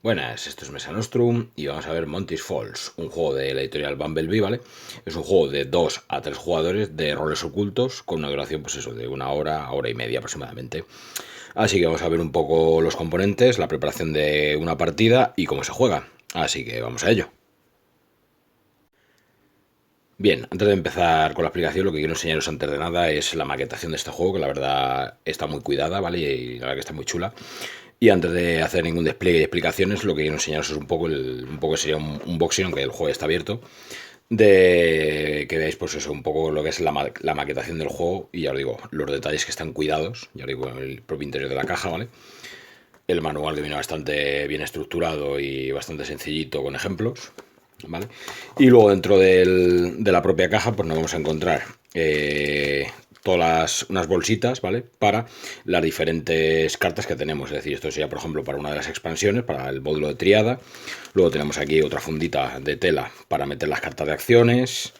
Buenas, esto es Mesa Nostrum y vamos a ver Monty's Falls, un juego de la editorial Bumblebee, ¿vale? Es un juego de 2 a 3 jugadores de roles ocultos con una duración, pues eso, de una hora y media aproximadamente. Así que vamos a ver un poco los componentes, la preparación de una partida y cómo se juega. Así que vamos a ello. Bien, antes de empezar con la explicación, lo que quiero enseñaros antes de nada es la maquetación de este juego, que la verdad está muy cuidada, ¿vale? Y la verdad que está muy chula. Y antes de hacer ningún despliegue y explicaciones, lo que quiero enseñaros es un poco sería un unboxing, aunque el juego está abierto, de que veáis pues eso, un poco lo que es la maquetación del juego y ya os digo, los detalles que están cuidados, ya os digo, en el propio interior de la caja, ¿vale? El manual que viene bastante bien estructurado y bastante sencillito con ejemplos, ¿vale? Y luego dentro de la propia caja pues nos vamos a encontrar todas unas bolsitas, ¿vale? Para las diferentes cartas que tenemos. Es decir, esto sería, por ejemplo, para una de las expansiones, para el módulo de triada. Luego tenemos aquí otra fundita de tela para meter las cartas de acciones.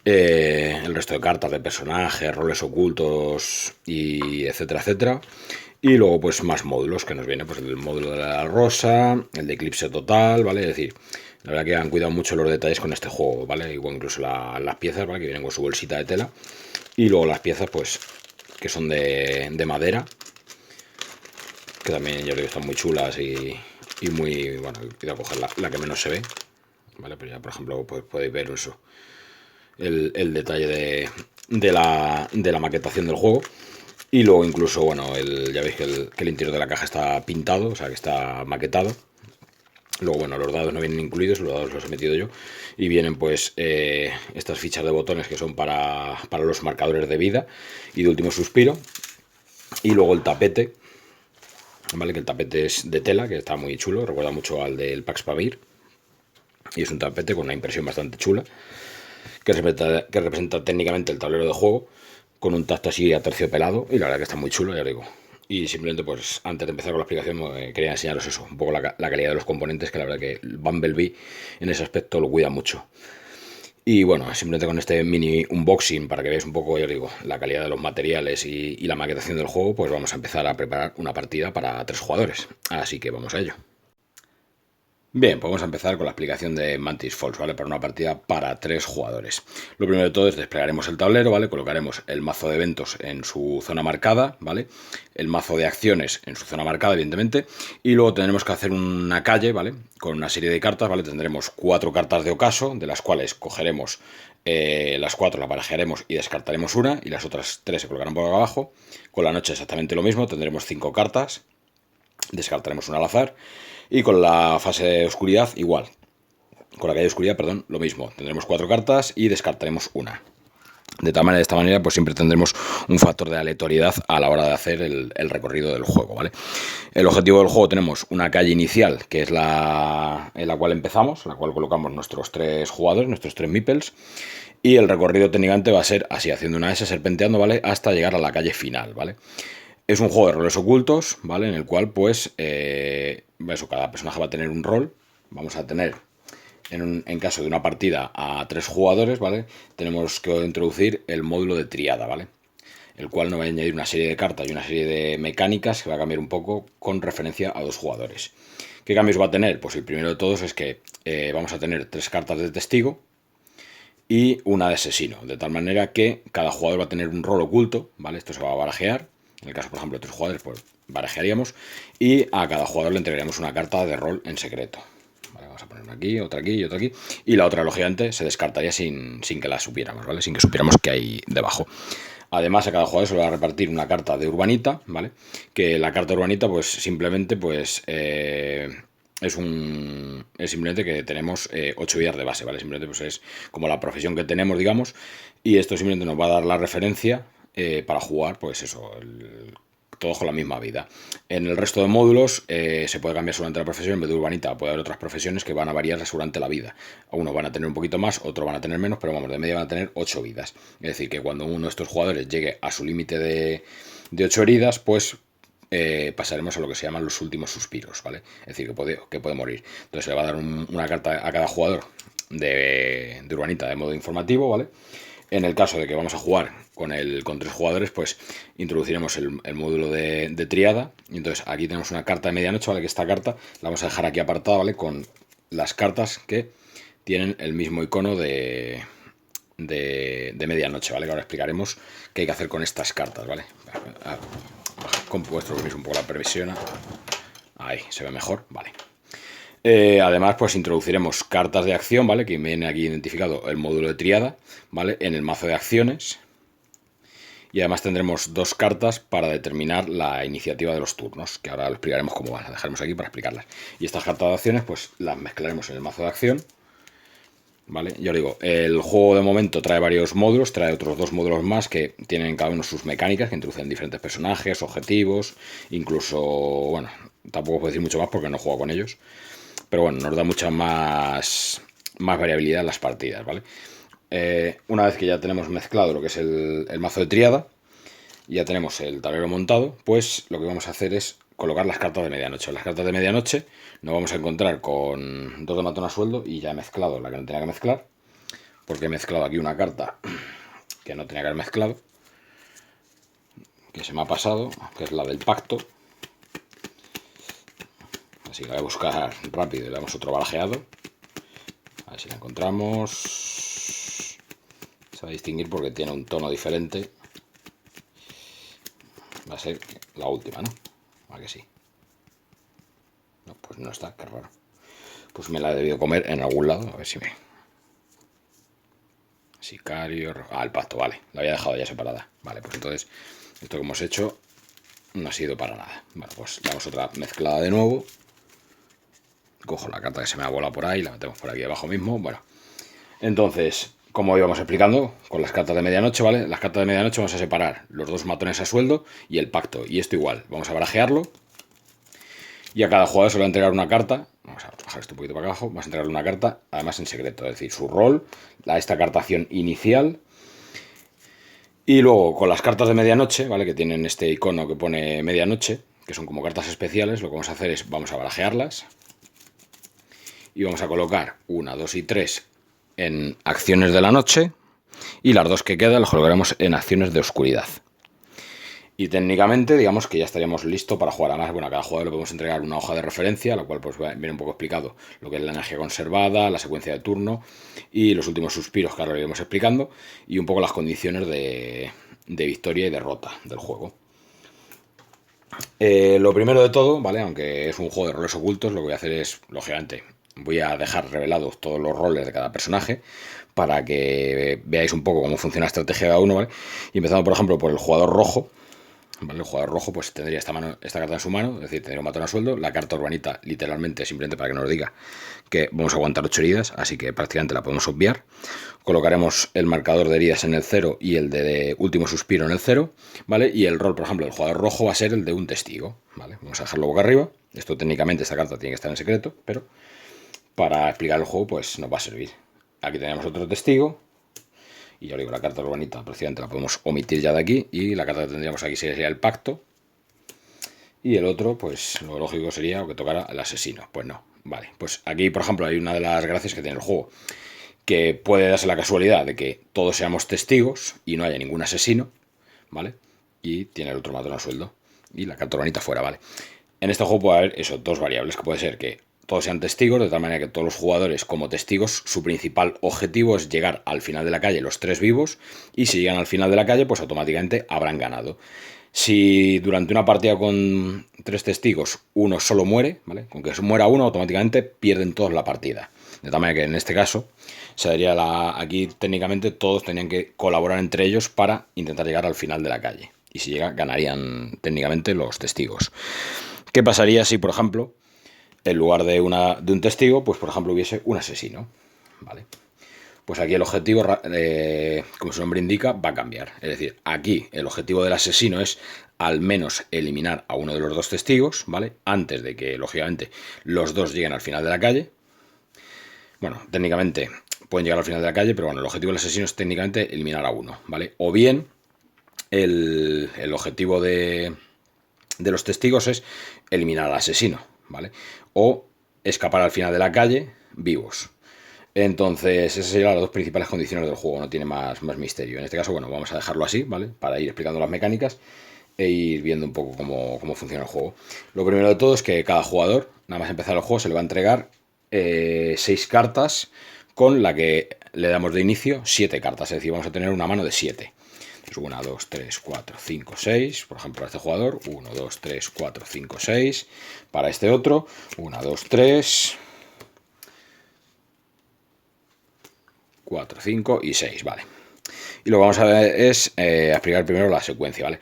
El resto de cartas de personajes, roles ocultos y etcétera, etcétera. Y luego pues más módulos que nos viene, pues el módulo de la rosa, el de eclipse total, ¿vale? Es decir, la verdad que han cuidado mucho los detalles con este juego, ¿vale? Igual incluso las piezas, ¿vale? Que vienen con su bolsita de tela. Y luego las piezas, pues, que son de madera, que también yo creo que están muy chulas y muy, bueno, voy a coger la que menos se ve, ¿vale? Pero ya, por ejemplo, pues podéis ver eso, el detalle de la maquetación del juego. Y luego incluso, bueno, ya veis que el interior de la caja está pintado, o sea que está maquetado. Luego, bueno, los dados no vienen incluidos, los dados los he metido yo. Y vienen pues estas fichas de botones que son para los marcadores de vida y de último suspiro. Y luego el tapete, ¿vale? Que el tapete es de tela, que está muy chulo, recuerda mucho al del Pax Pavir. Y es un tapete con una impresión bastante chula, que representa técnicamente el tablero de juego, con un tacto así aterciopelado, y la verdad que está muy chulo, ya digo. Y simplemente, pues, antes de empezar con la explicación, quería enseñaros eso, un poco la calidad de los componentes, que la verdad que Bumblebee en ese aspecto lo cuida mucho. Y bueno, simplemente con este mini unboxing, para que veáis un poco, ya os digo, la calidad de los materiales y la maquetación del juego, pues vamos a empezar a preparar una partida para 3 jugadores. Así que vamos a ello. Bien, pues vamos a empezar con la explicación de Mantis Falls, ¿vale? Para una partida para 3 jugadores. Lo primero de todo es desplegaremos el tablero, ¿vale? Colocaremos el mazo de eventos en su zona marcada, ¿vale? El mazo de acciones en su zona marcada, evidentemente. Y luego tendremos que hacer una calle, ¿vale? Con una serie de cartas, ¿vale? Tendremos 4 cartas de ocaso, de las cuales cogeremos las 4, las barajaremos y descartaremos una, y las otras 3 se colocarán por abajo. Con la noche exactamente lo mismo, tendremos 5 cartas, descartaremos una al azar. Y con la fase de oscuridad igual. Con la calle de oscuridad, perdón, lo mismo. Tendremos 4 cartas y descartaremos una. De esta manera, pues siempre tendremos un factor de aleatoriedad a la hora de hacer el recorrido del juego, ¿vale? El objetivo del juego, tenemos una calle inicial, que es en la cual empezamos, en la cual colocamos nuestros 3 jugadores, nuestros 3 meeples. Y el recorrido técnicamente va a ser así, haciendo una S, serpenteando, ¿vale? Hasta llegar a la calle final, ¿vale? Es un juego de roles ocultos, ¿vale? En el cual, pues, eso, cada personaje va a tener un rol. Vamos a tener, en caso de una partida a 3 jugadores, ¿vale? Tenemos que introducir el módulo de triada, ¿vale? El cual nos va a añadir una serie de cartas y una serie de mecánicas que va a cambiar un poco con referencia a 2 jugadores. ¿Qué cambios va a tener? Pues el primero de todos es que vamos a tener 3 cartas de testigo y una de asesino, de tal manera que cada jugador va a tener un rol oculto, ¿vale? Esto se va a barajear. En el caso, por ejemplo, de 3 jugadores, pues barajearíamos y a cada jugador le entregaríamos una carta de rol en secreto. Vale, vamos a poner una aquí, otra aquí y otra aquí. Y la otra, lógicamente, se descartaría sin que la supiéramos, ¿vale? Sin que supiéramos qué hay debajo. Además, a cada jugador se le va a repartir una carta de urbanita, ¿vale? Que la carta de urbanita, pues simplemente, pues es simplemente que tenemos 8 vidas de base, ¿vale? Simplemente pues es como la profesión que tenemos, digamos, y esto simplemente nos va a dar la referencia para jugar, pues eso, todos con la misma vida. En el resto de módulos se puede cambiar solamente la profesión, en vez de urbanita puede haber otras profesiones que van a variar durante la vida. Unos van a tener un poquito más, otros van a tener menos, pero vamos, de media van a tener 8 vidas. Es decir, que cuando uno de estos jugadores llegue a su límite de 8 heridas, pues pasaremos a lo que se llaman los últimos suspiros, ¿vale? Es decir, que puede morir. Entonces se le va a dar una carta a cada jugador de urbanita de modo informativo, ¿vale? En el caso de que vamos a jugar con 3 jugadores, pues introduciremos el módulo de triada. Y entonces aquí tenemos una carta de medianoche, ¿vale? Que esta carta la vamos a dejar aquí apartada, ¿vale? Con las cartas que tienen el mismo icono de medianoche, ¿vale? Que ahora explicaremos qué hay que hacer con estas cartas, ¿vale? Con vuestro permiso un poco la previsión. Ahí, se ve mejor, vale. Además, pues introduciremos cartas de acción, ¿vale? Que viene aquí identificado el módulo de triada, ¿vale? En el mazo de acciones. Y además tendremos 2 cartas para determinar la iniciativa de los turnos, que ahora lo explicaremos cómo van, las dejaremos aquí para explicarlas. Y estas cartas de acciones, pues las mezclaremos en el mazo de acción, ¿vale? Yo os digo, el juego de momento trae varios módulos, trae otros 2 módulos más que tienen cada uno sus mecánicas, que introducen diferentes personajes, objetivos, incluso, bueno, tampoco puedo decir mucho más porque no juego con ellos. Pero bueno, nos da mucha más variabilidad en las partidas, ¿vale? Una vez que ya tenemos mezclado lo que es el mazo de triada, ya tenemos el tablero montado, pues lo que vamos a hacer es colocar las cartas de medianoche. Las cartas de medianoche nos vamos a encontrar con 2 de matón a sueldo y ya he mezclado la que no tenía que mezclar, porque he mezclado aquí una carta que no tenía que haber mezclado, que se me ha pasado, que es la del pacto. Así que la voy a buscar rápido y le damos otro barajeado. A ver si la encontramos. Se va a distinguir porque tiene un tono diferente. Va a ser la última, ¿no? ¿A que sí? No, pues no está, qué raro. Pues me la he debido comer en algún lado. A ver si me... Sicario... Ah, el pacto, vale. La había dejado ya separada. Vale, pues entonces esto que hemos hecho no ha sido para nada. Bueno, pues damos otra mezclada de nuevo. Cojo la carta que se me ha volado por ahí, la metemos por aquí abajo mismo. Bueno, entonces, como íbamos explicando, con las cartas de medianoche, ¿vale? Las cartas de medianoche vamos a separar los 2 matones a sueldo y el pacto. Y esto igual, vamos a barajearlo. Y a cada jugador se le va a entregar una carta. Vamos a bajar esto un poquito para abajo. Vamos a entregarle una carta, además en secreto. Es decir, su rol, esta cartación inicial. Y luego, con las cartas de medianoche, ¿vale? Que tienen este icono que pone medianoche, que son como cartas especiales, lo que vamos a hacer es, vamos a barajearlas. Y vamos a colocar 1, 2 y 3 en acciones de la noche y las 2 que quedan las colocaremos en acciones de oscuridad. Y técnicamente, digamos que ya estaríamos listos para jugar. Además, bueno, a cada jugador le podemos entregar una hoja de referencia, la cual pues viene un poco explicado lo que es la energía conservada, la secuencia de turno y los últimos suspiros que ahora lo iremos explicando y un poco las condiciones de victoria y derrota del juego. Lo primero de todo, ¿vale? Aunque es un juego de roles ocultos, lo que voy a hacer es, lógicamente, voy a dejar revelados todos los roles de cada personaje para que veáis un poco cómo funciona la estrategia de cada uno, ¿vale? Y empezando, por ejemplo, por el jugador rojo, ¿vale? El jugador rojo pues tendría esta carta en su mano, es decir, tendría un matón a sueldo. La carta urbanita, literalmente, simplemente para que nos diga que vamos a aguantar 8 heridas, así que prácticamente la podemos obviar. Colocaremos el marcador de heridas en el 0 y el de último suspiro en el 0, ¿vale? Y el rol, por ejemplo, del jugador rojo va a ser el de un testigo, ¿vale? Vamos a dejarlo boca arriba. Esto técnicamente, esta carta tiene que estar en secreto, pero para explicar el juego pues nos va a servir. Aquí tenemos otro testigo y ya os digo, la carta urbanita precisamente la podemos omitir ya de aquí y la carta que tendríamos aquí sería el pacto y el otro pues lo lógico sería que tocara el asesino. Pues no, vale, pues aquí por ejemplo hay una de las gracias que tiene el juego, que puede darse la casualidad de que todos seamos testigos y no haya ningún asesino, ¿vale? Y tiene el otro matón a sueldo y la carta urbanita fuera, ¿vale? En este juego puede haber eso, 2 variables, que puede ser que todos sean testigos, de tal manera que todos los jugadores como testigos, su principal objetivo es llegar al final de la calle los 3 vivos, y si llegan al final de la calle, pues automáticamente habrán ganado. Si durante una partida con 3 testigos uno solo muere, ¿vale? Con que muera uno, automáticamente pierden todos la partida. De tal manera que en este caso, aquí técnicamente todos tenían que colaborar entre ellos para intentar llegar al final de la calle. Y si llega, ganarían técnicamente los testigos. ¿Qué pasaría si, por ejemplo, en lugar de un testigo, pues por ejemplo hubiese un asesino? ¿Vale? Pues aquí el objetivo, como su nombre indica, va a cambiar. Es decir, aquí el objetivo del asesino es al menos eliminar a uno de los 2 testigos, ¿vale? Antes de que, lógicamente, los 2 lleguen al final de la calle. Bueno, técnicamente pueden llegar al final de la calle, pero bueno, el objetivo del asesino es técnicamente eliminar a uno, ¿vale? O bien, el objetivo de los testigos es eliminar al asesino, ¿vale? O escapar al final de la calle vivos. Entonces, esas serían las dos principales condiciones del juego, no tiene más misterio. En este caso, bueno, vamos a dejarlo así, ¿vale? Para ir explicando las mecánicas e ir viendo un poco cómo funciona el juego. Lo primero de todo es que cada jugador, nada más empezar el juego, se le va a entregar 6 cartas con la que le damos de inicio 7 cartas, es decir, vamos a tener una mano de 7. 1, 2, 3, 4, 5, 6. Por ejemplo, para este jugador, 1, 2, 3, 4, 5, 6. Para este otro, 1, 2, 3, 4, 5 y 6, vale. Y lo que vamos a ver es explicar primero la secuencia, ¿vale?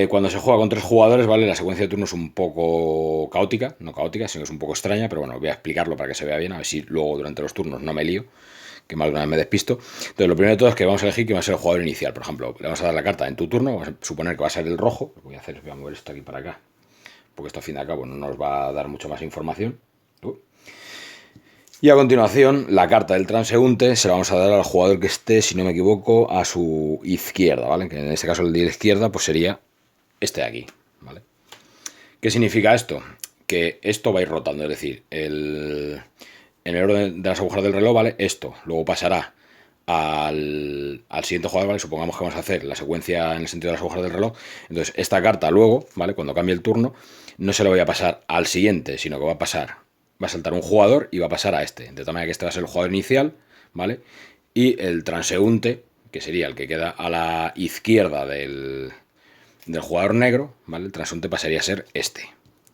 Cuando se juega con 3 jugadores, ¿vale? La secuencia de turnos es un poco caótica, no caótica, sino que es un poco extraña, pero bueno, voy a explicarlo para que se vea bien, a ver si luego durante los turnos no me lío, que más de una vez me despisto. Entonces, lo primero de todo es que vamos a elegir quién va a ser el jugador inicial. Por ejemplo, le vamos a dar la carta en tu turno, vamos a suponer que va a ser el rojo. Lo que voy a hacer es voy a mover esto aquí para acá, porque esto al fin y al cabo no nos va a dar mucho más información. Y a continuación, la carta del transeúnte se la vamos a dar al jugador que esté, si no me equivoco, a su izquierda, ¿vale? Que en este caso el de la izquierda pues sería este de aquí, ¿vale? ¿Qué significa esto? Que esto va a ir rotando, es decir, en el orden de las agujas del reloj, ¿vale? Esto luego pasará al siguiente jugador, ¿vale? Supongamos que vamos a hacer la secuencia en el sentido de las agujas del reloj. Entonces, esta carta luego, ¿vale? Cuando cambie el turno, no se lo voy a pasar al siguiente, sino que va a saltar un jugador y va a pasar a este. De tal manera que este va a ser el jugador inicial, ¿vale? Y el transeúnte, que sería el que queda a la izquierda del jugador negro, ¿vale? El transeúnte pasaría a ser este.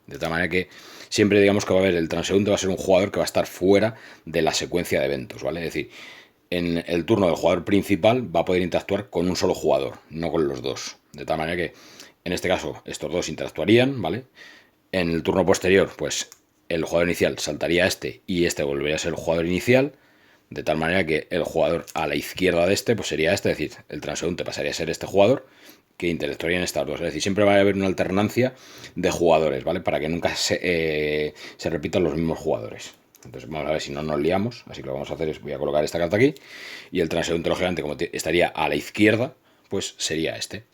De tal manera que siempre digamos que va a haber el transeúnte, va a ser un jugador que va a estar fuera de la secuencia de eventos, ¿vale? Es decir, en el turno del jugador principal va a poder interactuar con un solo jugador, no con los dos. De tal manera que, en este caso, estos dos interactuarían, ¿vale? En el turno posterior, pues el jugador inicial saltaría a este y este volvería a ser el jugador inicial, de tal manera que el jugador a la izquierda de este, pues sería este, es decir, el transeúnte pasaría a ser este jugador que interactuarían estas dos. Es decir, siempre va a haber una alternancia de jugadores, ¿vale? Para que nunca se repitan los mismos jugadores. Entonces vamos a ver si no nos liamos. Así que lo que vamos a hacer es, voy a colocar esta carta aquí. Y el transeúnte, lógicamente, como estaría a la izquierda, pues sería este.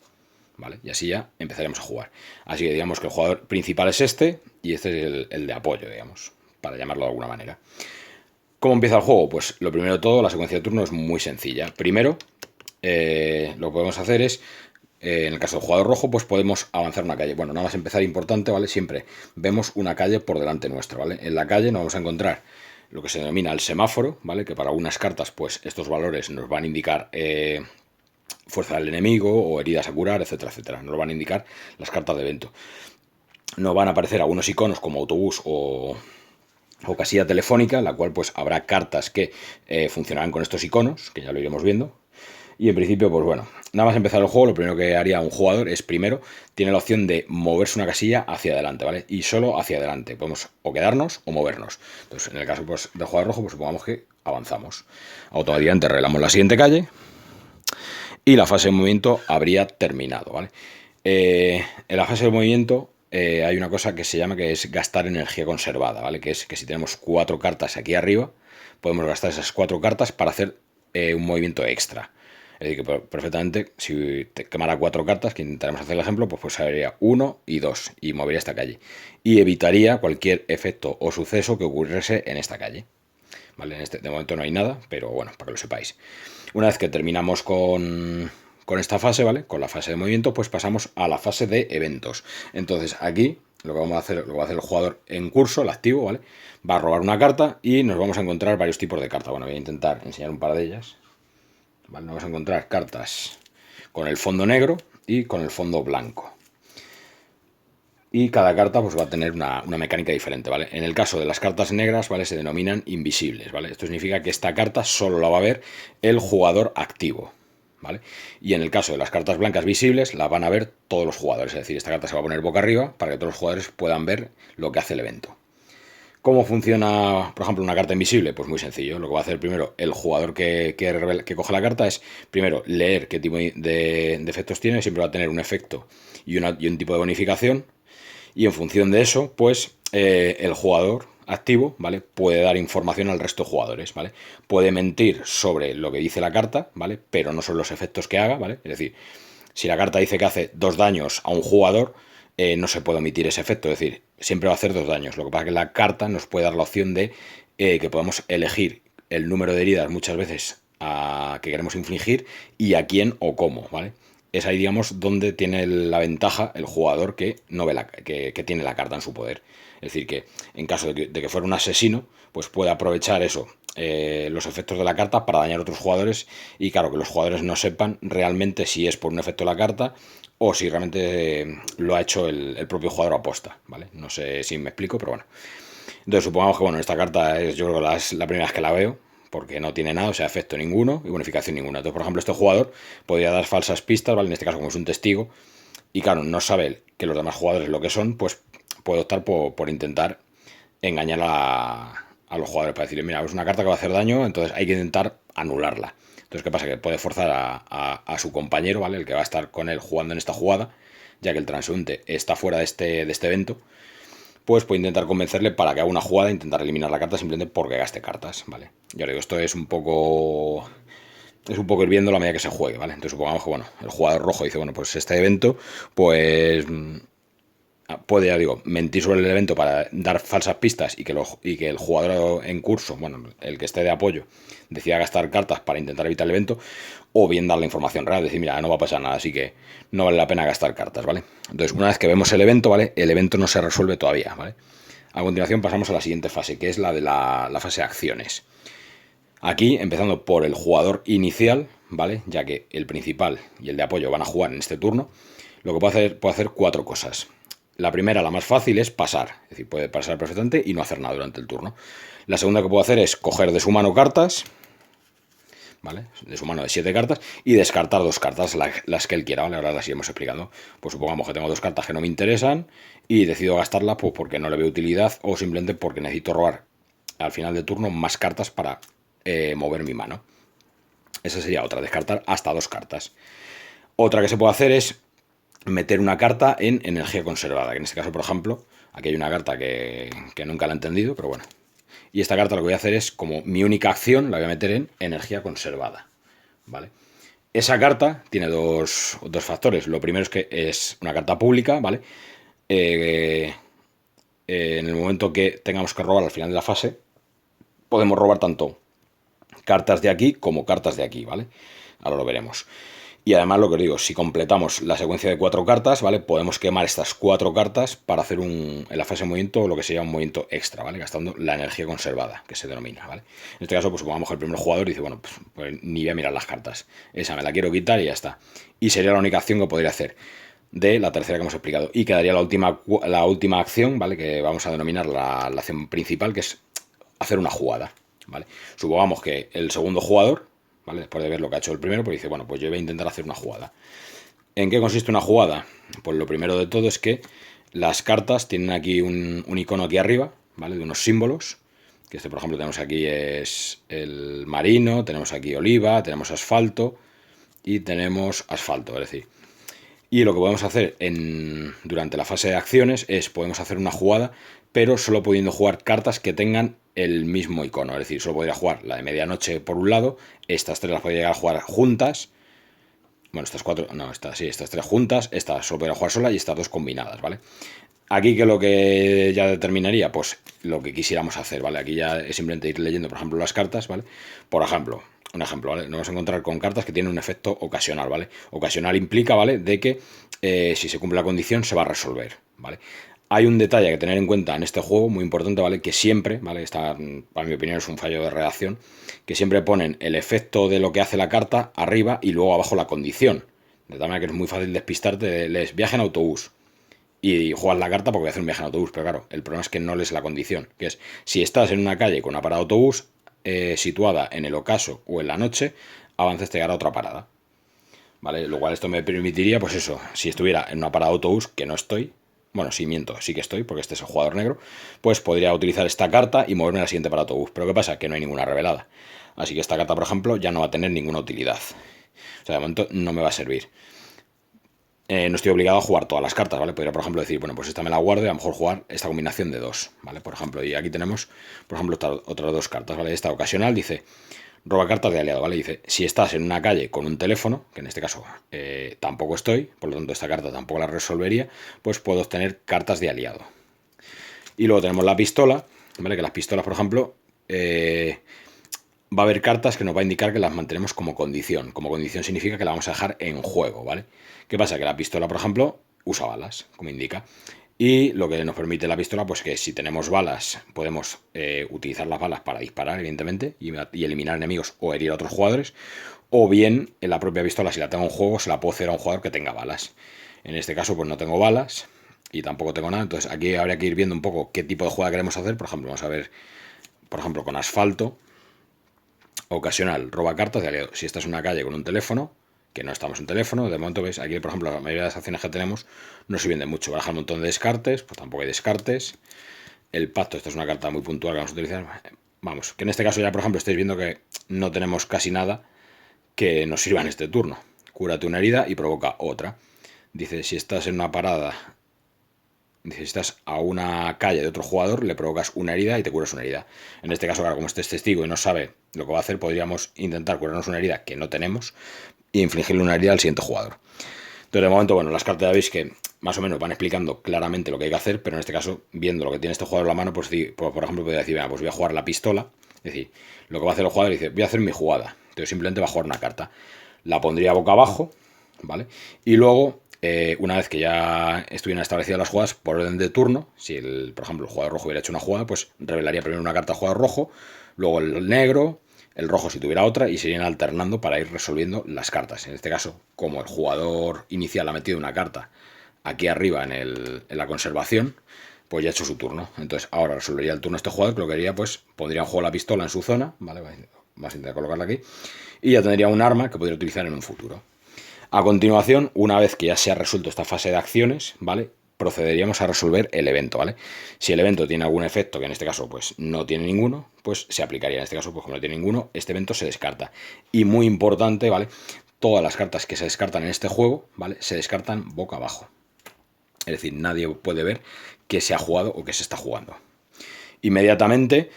¿Vale? Y así ya empezaremos a jugar. Así que digamos que el jugador principal es este. Y este es el de apoyo, digamos, para llamarlo de alguna manera. ¿Cómo empieza el juego? Pues lo primero de todo, la secuencia de turno es muy sencilla. Primero, lo que podemos hacer es, en el caso del jugador rojo, pues podemos avanzar una calle. Bueno, nada más empezar, importante, ¿vale? Siempre vemos una calle por delante nuestro, ¿vale? En la calle nos vamos a encontrar lo que se denomina el semáforo, ¿vale? Que para algunas cartas, pues estos valores nos van a indicar fuerza del enemigo o heridas a curar, etcétera, etcétera. Nos lo van a indicar las cartas de evento. Nos van a aparecer algunos iconos como autobús o casilla telefónica, en la cual pues habrá cartas que funcionarán con estos iconos, que ya lo iremos viendo. Y en principio, pues bueno, nada más empezar el juego, lo primero que haría un jugador es primero, tiene la opción de moverse una casilla hacia adelante, ¿vale? Y solo hacia adelante. Podemos o quedarnos o movernos. Entonces, en el caso pues, del jugador rojo, pues supongamos que avanzamos. Automáticamente arreglamos la siguiente calle y la fase de movimiento habría terminado, ¿vale? En la fase de movimiento hay una cosa que se llama que es gastar energía conservada, ¿vale? Que es que si tenemos 4 cartas aquí arriba, podemos gastar esas 4 cartas para hacer un movimiento extra. Es decir, que perfectamente, si te quemara 4 cartas, que intentaremos hacer el ejemplo, pues haría 1 y 2 y movería esta calle. Y evitaría cualquier efecto o suceso que ocurriese en esta calle. ¿Vale? De momento no hay nada, pero bueno, para que lo sepáis. Una vez que terminamos con esta fase, ¿vale? Con la fase de movimiento, pues pasamos a la fase de eventos. Entonces aquí lo que vamos a hacer, lo que va a hacer el jugador en curso, el activo, ¿vale? Va a robar una carta y nos vamos a encontrar varios tipos de cartas. Bueno, voy a intentar enseñar un par de ellas. ¿Vale? Nos vamos a encontrar cartas con el fondo negro y con el fondo blanco. Y cada carta pues va a tener una mecánica diferente, ¿vale? En el caso de las cartas negras, ¿vale? Se denominan invisibles, ¿vale? Esto significa que esta carta solo la va a ver el jugador activo, ¿vale? Y en el caso de las cartas blancas visibles, la van a ver todos los jugadores. Es decir, esta carta se va a poner boca arriba para que todos los jugadores puedan ver lo que hace el evento. ¿Cómo funciona, por ejemplo, una carta invisible? Pues muy sencillo. Lo que va a hacer primero el jugador que coge la carta es, primero, leer qué tipo de efectos tiene. Siempre va a tener un efecto y un tipo de bonificación. Y en función de eso, pues el jugador activo, ¿vale? Puede dar información al resto de jugadores, ¿vale? Puede mentir sobre lo que dice la carta, ¿vale? Pero no sobre los efectos que haga, ¿vale? Es decir, si la carta dice que hace 2 daños a un jugador, no se puede omitir ese efecto, es decir, siempre va a hacer 2 daños. Lo que pasa es que la carta nos puede dar la opción de que podamos elegir el número de heridas muchas veces que queremos infligir y a quién o cómo, ¿vale? Es ahí, digamos, donde tiene la ventaja el jugador que no ve que tiene la carta en su poder. Es decir, que en caso de que fuera un asesino, pues puede aprovechar eso, los efectos de la carta para dañar a otros jugadores y claro, que los jugadores no sepan realmente si es por un efecto de la carta o si realmente lo ha hecho el propio jugador aposta, ¿vale? No sé si me explico, pero bueno. Entonces supongamos que, bueno, esta carta es, yo creo que la primera vez que la veo, porque no tiene nada, o sea, efecto ninguno y bonificación ninguna. Entonces, por ejemplo, este jugador podría dar falsas pistas, ¿vale? En este caso, como es un testigo, y claro, no sabe que los demás jugadores lo que son, pues puede optar por intentar engañar a los jugadores para decirle, mira, es una carta que va a hacer daño, entonces hay que intentar anularla. Entonces, ¿qué pasa? Que puede forzar a su compañero, ¿vale? El que va a estar con él jugando en esta jugada, ya que el transeúnte está fuera de este evento, pues puede intentar convencerle para que haga una jugada e intentar eliminar la carta simplemente porque gaste cartas, ¿vale? Yo digo, esto es un poco ir viendo la medida que se juegue, ¿vale? Entonces supongamos que, bueno, el jugador rojo dice, bueno, pues este evento, pues puede, ya digo, mentir sobre el evento para dar falsas pistas y que el jugador en curso, bueno, el que esté de apoyo, decida gastar cartas para intentar evitar el evento, o bien dar la información real, decir, mira, no va a pasar nada, así que no vale la pena gastar cartas, ¿vale? Entonces, una vez que vemos el evento, ¿vale? El evento no se resuelve todavía, ¿vale? A continuación pasamos a la siguiente fase, que es la de la fase de acciones. Aquí, empezando por el jugador inicial, ¿vale? Ya que el principal y el de apoyo van a jugar en este turno, lo que puede hacer cuatro cosas. La primera, la más fácil, es pasar. Es decir, puede pasar perfectamente y no hacer nada durante el turno. La segunda que puede hacer es coger de su mano cartas, ¿vale? De su mano de 7 cartas y descartar 2 cartas, las que él quiera, ¿vale? Ahora las iremos explicando. Pues supongamos que tengo 2 cartas que no me interesan y decido gastarlas pues porque no le veo utilidad o simplemente porque necesito robar al final del turno más cartas para mover mi mano. Esa sería otra, descartar hasta 2 cartas. Otra que se puede hacer es meter una carta en energía conservada, que en este caso, por ejemplo, aquí hay una carta que nunca la he entendido, pero bueno. Y esta carta lo que voy a hacer es, como mi única acción, la voy a meter en energía conservada, ¿vale? Esa carta tiene dos factores. Lo primero es que es una carta pública, ¿vale? En el momento que tengamos que robar al final de la fase, podemos robar tanto cartas de aquí como cartas de aquí, ¿vale? Ahora lo veremos. Y además, lo que os digo, si completamos la secuencia de 4 cartas, ¿vale? Podemos quemar estas 4 cartas para hacer en la fase de movimiento lo que sería un movimiento extra, ¿vale? Gastando la energía conservada, que se denomina, ¿vale? En este caso, pues supongamos que el primer jugador dice, bueno, pues ni voy a mirar las cartas. Esa me la quiero quitar y ya está. Y sería la única acción que podría hacer de la tercera que hemos explicado. Y quedaría la última acción, ¿vale? Que vamos a denominar la acción principal, que es hacer una jugada, ¿vale? Supongamos que el segundo jugador, ¿vale? Después de ver lo que ha hecho el primero, pues dice, bueno, pues yo voy a intentar hacer una jugada. ¿En qué consiste una jugada? Pues lo primero de todo es que las cartas tienen aquí un icono aquí arriba, ¿vale? De unos símbolos, que por ejemplo, tenemos aquí es el marino, tenemos aquí oliva, tenemos asfalto y tenemos asfalto, es decir. Y lo que podemos hacer durante la fase de acciones es, podemos hacer una jugada, pero solo pudiendo jugar cartas que tengan el mismo icono. Es decir, solo podría jugar la de medianoche por un lado, estas 3 las podría llegar a jugar juntas. Bueno, estas 4, no, estas 3 juntas, estas solo podría jugar sola y estas 2 combinadas, ¿vale? Aquí, que lo que ya determinaría, pues lo que quisiéramos hacer, ¿vale? Aquí ya es simplemente ir leyendo, por ejemplo, las cartas, ¿vale? Por ejemplo, un ejemplo, ¿vale? Nos vamos a encontrar con cartas que tienen un efecto ocasional, ¿vale? Ocasional implica, ¿vale? De que si se cumple la condición se va a resolver, ¿vale? Hay un detalle que tener en cuenta en este juego, muy importante, ¿vale? Que siempre, ¿vale? Esta, para mi opinión, es un fallo de redacción, que siempre ponen el efecto de lo que hace la carta arriba y luego abajo la condición. De tal manera que es muy fácil despistarte, lees viaje en autobús y juegas la carta porque voy a hacer un viaje en autobús, pero claro, el problema es que no lees la condición, que es, si estás en una calle con una parada de autobús situada en el ocaso o en la noche, avances te llegará a otra parada, ¿vale? Lo cual esto me permitiría, pues eso, si estuviera en una parada de autobús, que no estoy, bueno, sí miento, sí que estoy, porque este es el jugador negro, pues podría utilizar esta carta y moverme a la siguiente parada de autobús, pero ¿qué pasa? Que no hay ninguna revelada, así que esta carta, por ejemplo, ya no va a tener ninguna utilidad, o sea, de momento no me va a servir. No estoy obligado a jugar todas las cartas, ¿vale? Podría, por ejemplo, decir, bueno, pues esta me la guardo y a lo mejor jugar esta combinación de 2, ¿vale? Por ejemplo, y aquí tenemos, por ejemplo, otras 2 cartas, ¿vale? Esta ocasional dice, roba cartas de aliado, ¿vale? Dice, si estás en una calle con un teléfono, que en este caso tampoco estoy, por lo tanto esta carta tampoco la resolvería, pues puedo obtener cartas de aliado. Y luego tenemos la pistola, ¿vale? Que las pistolas, por ejemplo, va a haber cartas que nos va a indicar que las mantenemos como condición. Como condición significa que la vamos a dejar en juego, ¿vale? ¿Qué pasa? Que la pistola, por ejemplo, usa balas, como indica. Y lo que nos permite la pistola, pues que si tenemos balas, podemos utilizar las balas para disparar, evidentemente, y eliminar enemigos o herir a otros jugadores. O bien, en la propia pistola, si la tengo en juego, se la puedo hacer a un jugador que tenga balas. En este caso, pues no tengo balas y tampoco tengo nada. Entonces aquí habría que ir viendo un poco qué tipo de jugada queremos hacer. Por ejemplo, vamos a ver, por ejemplo, con asfalto. Ocasional, roba cartas de aliado. Si estás en una calle con un teléfono, que no estamos en teléfono, de momento veis, aquí por ejemplo la mayoría de las acciones que tenemos no se venden mucho. Baraja un montón de descartes, pues tampoco hay descartes. El pacto, esta es una carta muy puntual que vamos a utilizar. Vamos, que en este caso ya por ejemplo estáis viendo que no tenemos casi nada que nos sirva en este turno. Cúrate una herida y provoca otra. Dice, si estás en una parada, dice, si estás a una calle de otro jugador, le provocas una herida y te curas una herida. En este caso, claro, como este es testigo y no sabe lo que va a hacer, podríamos intentar curarnos una herida que no tenemos e infligirle una herida al siguiente jugador. Entonces, de momento, bueno, las cartas ya veis que más o menos van explicando claramente lo que hay que hacer, pero en este caso, viendo lo que tiene este jugador en la mano, pues por ejemplo, podría decir, venga, pues voy a jugar la pistola. Es decir, lo que va a hacer el jugador dice, voy a hacer mi jugada. Entonces simplemente va a jugar una carta. La pondría boca abajo, ¿vale? Y luego, una vez que ya estuvieran establecidas las jugadas por orden de turno, si por ejemplo el jugador rojo hubiera hecho una jugada, pues revelaría primero una carta al jugador rojo, luego el negro, el rojo si tuviera otra, y se irían alternando para ir resolviendo las cartas. En este caso, como el jugador inicial ha metido una carta aquí arriba en la conservación, pues ya ha hecho su turno. Entonces ahora resolvería el turno este jugador, que lo que haría, pues pondría en juego la pistola en su zona, ¿vale? Vamos a intentar colocarla aquí, y ya tendría un arma que podría utilizar en un futuro. A continuación, una vez que ya se ha resuelto esta fase de acciones, ¿vale? Procederíamos a resolver el evento, ¿vale? Si el evento tiene algún efecto, que en este caso pues no tiene ninguno, pues se aplicaría. En este caso, pues como no tiene ninguno, este evento se descarta. Y muy importante, ¿vale? Todas las cartas que se descartan en este juego, ¿vale? Se descartan boca abajo. Es decir, nadie puede ver qué se ha jugado o qué se está jugando. Inmediatamente,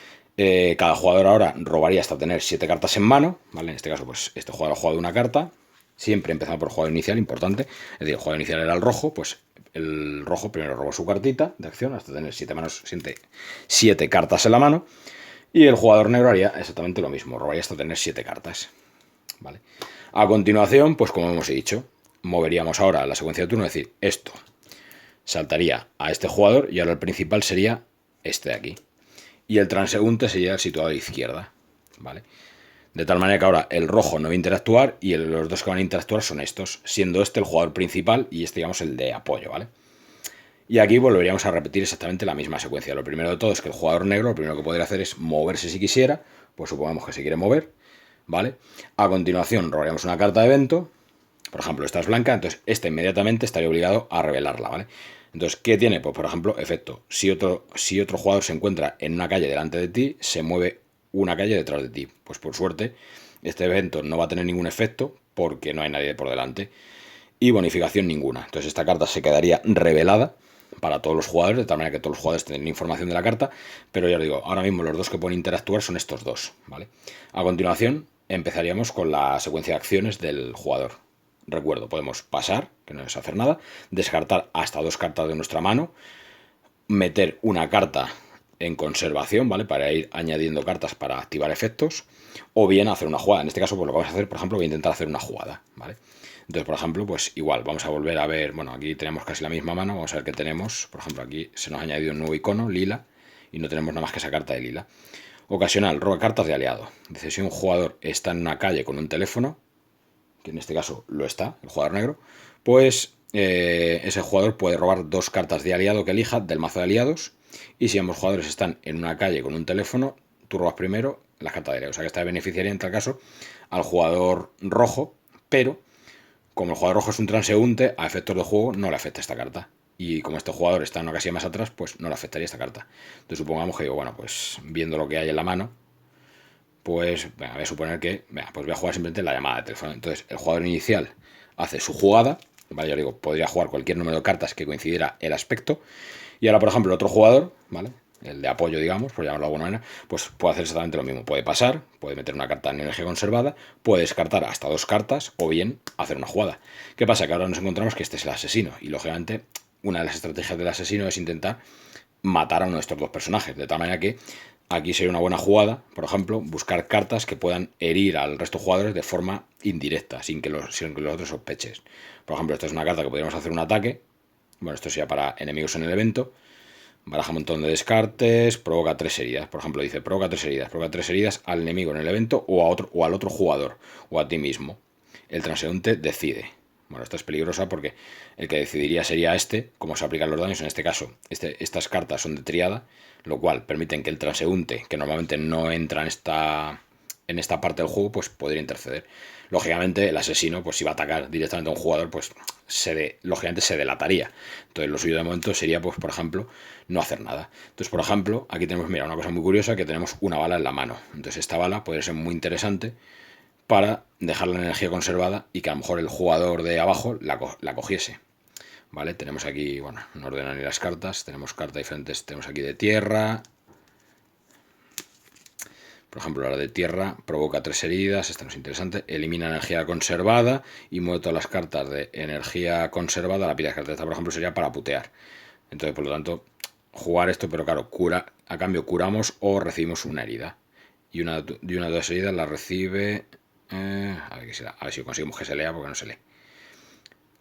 cada jugador ahora robaría hasta tener 7 cartas en mano, ¿vale? En este caso, pues este jugador ha jugado una carta. Siempre empezamos por el jugador inicial, importante. Es decir, el jugador inicial era el rojo, pues el rojo primero robó su cartita de acción hasta tener 7 cartas en la mano. Y el jugador negro haría exactamente lo mismo, robaría hasta tener 7 cartas. ¿Vale? A continuación, pues como hemos dicho, moveríamos ahora la secuencia de turno, es decir, esto saltaría a este jugador y ahora el principal sería este de aquí. Y el transeúnte sería el situado a la izquierda. ¿Vale? De tal manera que ahora el rojo no va a interactuar y los dos que van a interactuar son estos, siendo este el jugador principal y este, digamos, el de apoyo, ¿vale? Y aquí volveríamos a repetir exactamente la misma secuencia. Lo primero de todo es que el jugador negro, lo primero que podría hacer es moverse si quisiera, pues supongamos que se quiere mover, ¿vale? A continuación robaríamos una carta de evento, por ejemplo, esta es blanca, entonces esta inmediatamente estaría obligado a revelarla, ¿vale? Entonces, ¿qué tiene? Pues, por ejemplo, efecto. Si otro jugador se encuentra en una calle delante de ti, se mueve una calle detrás de ti. Pues por suerte, este evento no va a tener ningún efecto porque no hay nadie por delante. Y bonificación ninguna. Entonces esta carta se quedaría revelada para todos los jugadores, de tal manera que todos los jugadores tienen información de la carta. Pero ya os digo, ahora mismo los dos que pueden interactuar son estos dos, ¿vale? A continuación, empezaríamos con la secuencia de acciones del jugador. Recuerdo, podemos pasar, que no es hacer nada, descartar hasta 2 cartas de nuestra mano, meter una carta en conservación, ¿vale? Para ir añadiendo cartas para activar efectos, o bien hacer una jugada. En este caso, pues lo que vamos a hacer, por ejemplo, voy a intentar hacer una jugada, ¿vale? Entonces, por ejemplo, pues igual, vamos a volver a ver, bueno, aquí tenemos casi la misma mano, vamos a ver qué tenemos. Por ejemplo, aquí se nos ha añadido un nuevo icono, lila, y no tenemos nada más que esa carta de lila. Ocasional, roba cartas de aliado. Dice, si un jugador está en una calle con un teléfono, que en este caso lo está, el jugador negro, pues ese jugador puede robar 2 cartas de aliado que elija del mazo de aliados, y si ambos jugadores están en una calle con un teléfono, tú robas primero las cartas de aliado. O sea que esta beneficiaría en tal caso al jugador rojo, pero como el jugador rojo es un transeúnte, a efectos de juego no le afecta esta carta. Y como este jugador está en una casilla más atrás, pues no le afectaría esta carta. Entonces supongamos que digo, bueno, pues viendo lo que hay en la mano, pues venga, voy a suponer que, venga, pues voy a jugar simplemente la llamada de teléfono. Entonces el jugador inicial hace su jugada, ¿vale? Yo digo, podría jugar cualquier número de cartas que coincidiera el aspecto. Y ahora, por ejemplo, el otro jugador, ¿vale? El de apoyo, digamos, por llamarlo de alguna manera, pues puede hacer exactamente lo mismo. Puede pasar, puede meter una carta en energía conservada, puede descartar hasta 2 cartas o bien hacer una jugada. ¿Qué pasa? Que ahora nos encontramos que este es el asesino y, lógicamente, una de las estrategias del asesino es intentar matar a uno de estos dos personajes, de tal manera que aquí sería una buena jugada, por ejemplo, buscar cartas que puedan herir al resto de jugadores de forma indirecta, sin que los otros sospeches. Por ejemplo, esta es una carta que podríamos hacer un ataque. Bueno, esto sería para enemigos en el evento. Baraja un montón de descartes, provoca 3 heridas. Por ejemplo, dice provoca 3 heridas al enemigo en el evento o al otro jugador, o a ti mismo. El transeúnte decide. Bueno, esta es peligrosa porque el que decidiría sería este, cómo se aplican los daños. En este caso, estas cartas son de triada, lo cual permiten que el transeúnte, que normalmente no entra en esta parte del juego, pues podría interceder. Lógicamente, el asesino, pues si va a atacar directamente a un jugador, pues lógicamente se delataría. Entonces, lo suyo de momento sería, pues, por ejemplo, no hacer nada. Entonces, por ejemplo, aquí tenemos, mira, una cosa muy curiosa, que tenemos una bala en la mano. Entonces, esta bala podría ser muy interesante para dejar la energía conservada y que a lo mejor el jugador de abajo la cogiese. ¿Vale? Tenemos aquí, bueno, no ordenan ni las cartas, tenemos cartas diferentes, tenemos aquí de tierra. Por ejemplo, la de tierra provoca 3 heridas, esta no es interesante, elimina energía conservada y mueve todas las cartas de energía conservada a la pila de cartas. Esta, por ejemplo, sería para putear. Entonces, por lo tanto, jugar esto, pero claro, a cambio curamos o recibimos una herida. Y una de las heridas la recibe... a ver si conseguimos que se lea porque no se lee.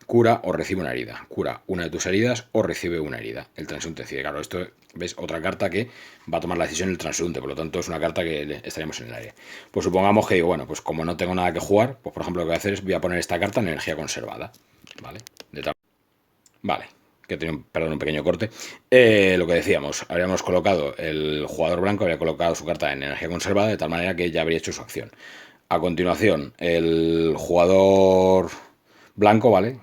Cura o recibe una herida. Cura una de tus heridas o recibe una herida. El transeúnte decide. Claro, esto ves otra carta que va a tomar la decisión el transeúnte. Por lo tanto, es una carta que estaríamos en el aire. Pues supongamos que digo, bueno, pues como no tengo nada que jugar, pues por ejemplo lo que voy a hacer es voy a poner esta carta en energía conservada. ¿Vale? Vale. Que tenía un pequeño corte. Lo que decíamos, habríamos colocado, el jugador blanco habría colocado su carta en energía conservada de tal manera que ya habría hecho su acción. A continuación, el jugador blanco, ¿vale?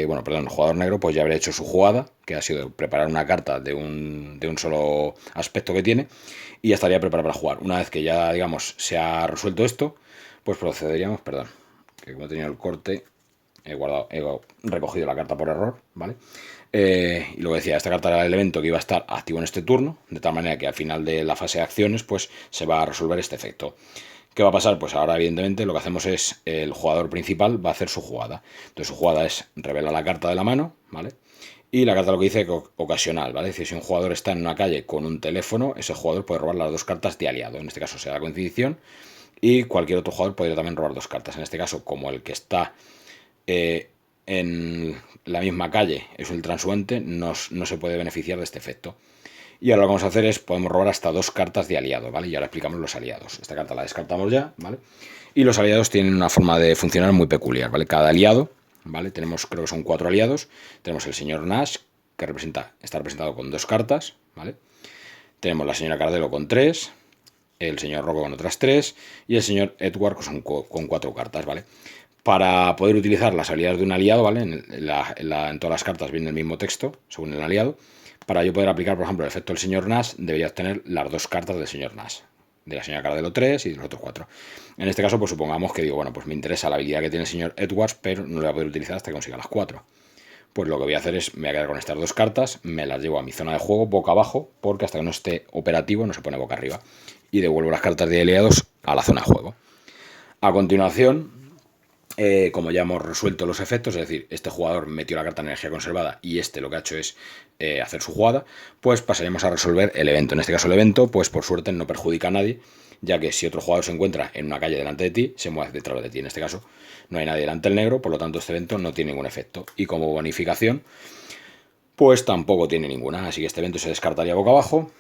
Bueno, perdón, el jugador negro pues ya habría hecho su jugada, que ha sido preparar una carta de un solo aspecto que tiene, y ya estaría preparado para jugar. Una vez que ya, digamos, se ha resuelto esto, pues procederíamos, perdón, que como he tenido el corte, he recogido la carta por error, ¿vale? Y lo que decía, esta carta era el evento que iba a estar activo en este turno, de tal manera que al final de la fase de acciones, pues se va a resolver este efecto. ¿Qué va a pasar? Pues ahora, evidentemente, lo que hacemos es el jugador principal va a hacer su jugada. Entonces, su jugada es revelar la carta de la mano, ¿vale? Y la carta lo que dice es ocasional, ¿vale? Es decir, si un jugador está en una calle con un teléfono, ese jugador puede robar las 2 cartas de aliado. En este caso será coincidición. Y cualquier otro jugador podría también robar 2 cartas. En este caso, como el que está en la misma calle es el transuente, no se puede beneficiar de este efecto. Y ahora lo que vamos a hacer es, podemos robar hasta 2 cartas de aliado, ¿vale? Y ahora explicamos los aliados. Esta carta la descartamos ya, ¿vale? Y los aliados tienen una forma de funcionar muy peculiar, ¿vale? Cada aliado, ¿vale? Tenemos, creo que son 4 aliados. Tenemos el señor Nash, que está representado con 2 cartas, ¿vale? Tenemos la señora Cardelo con 3, el señor Rocco con otras 3 y el señor Edward con 4 cartas, ¿vale? Para poder utilizar las habilidades de un aliado, ¿vale? En todas las cartas viene el mismo texto, según el aliado. Para yo poder aplicar, por ejemplo, el efecto del señor Nash, debería obtener las 2 cartas del señor Nash. De la señora Cardelo 3 y de los otros 4. En este caso, pues supongamos que digo, bueno, pues me interesa la habilidad que tiene el señor Edwards, pero no la voy a poder utilizar hasta que consiga las 4. Pues lo que voy a hacer es, me voy a quedar con estas 2 cartas, me las llevo a mi zona de juego boca abajo, porque hasta que no esté operativo no se pone boca arriba. Y devuelvo las cartas de aliados a la zona de juego. A continuación, como ya hemos resuelto los efectos, es decir, este jugador metió la carta en energía conservada y este lo que ha hecho es hacer su jugada, pues pasaremos a resolver el evento. En este caso el evento, pues por suerte no perjudica a nadie, ya que si otro jugador se encuentra en una calle delante de ti, se mueve detrás de ti. En este caso no hay nadie delante del negro, por lo tanto este evento no tiene ningún efecto. Y como bonificación, pues tampoco tiene ninguna, así que este evento se descartaría boca abajo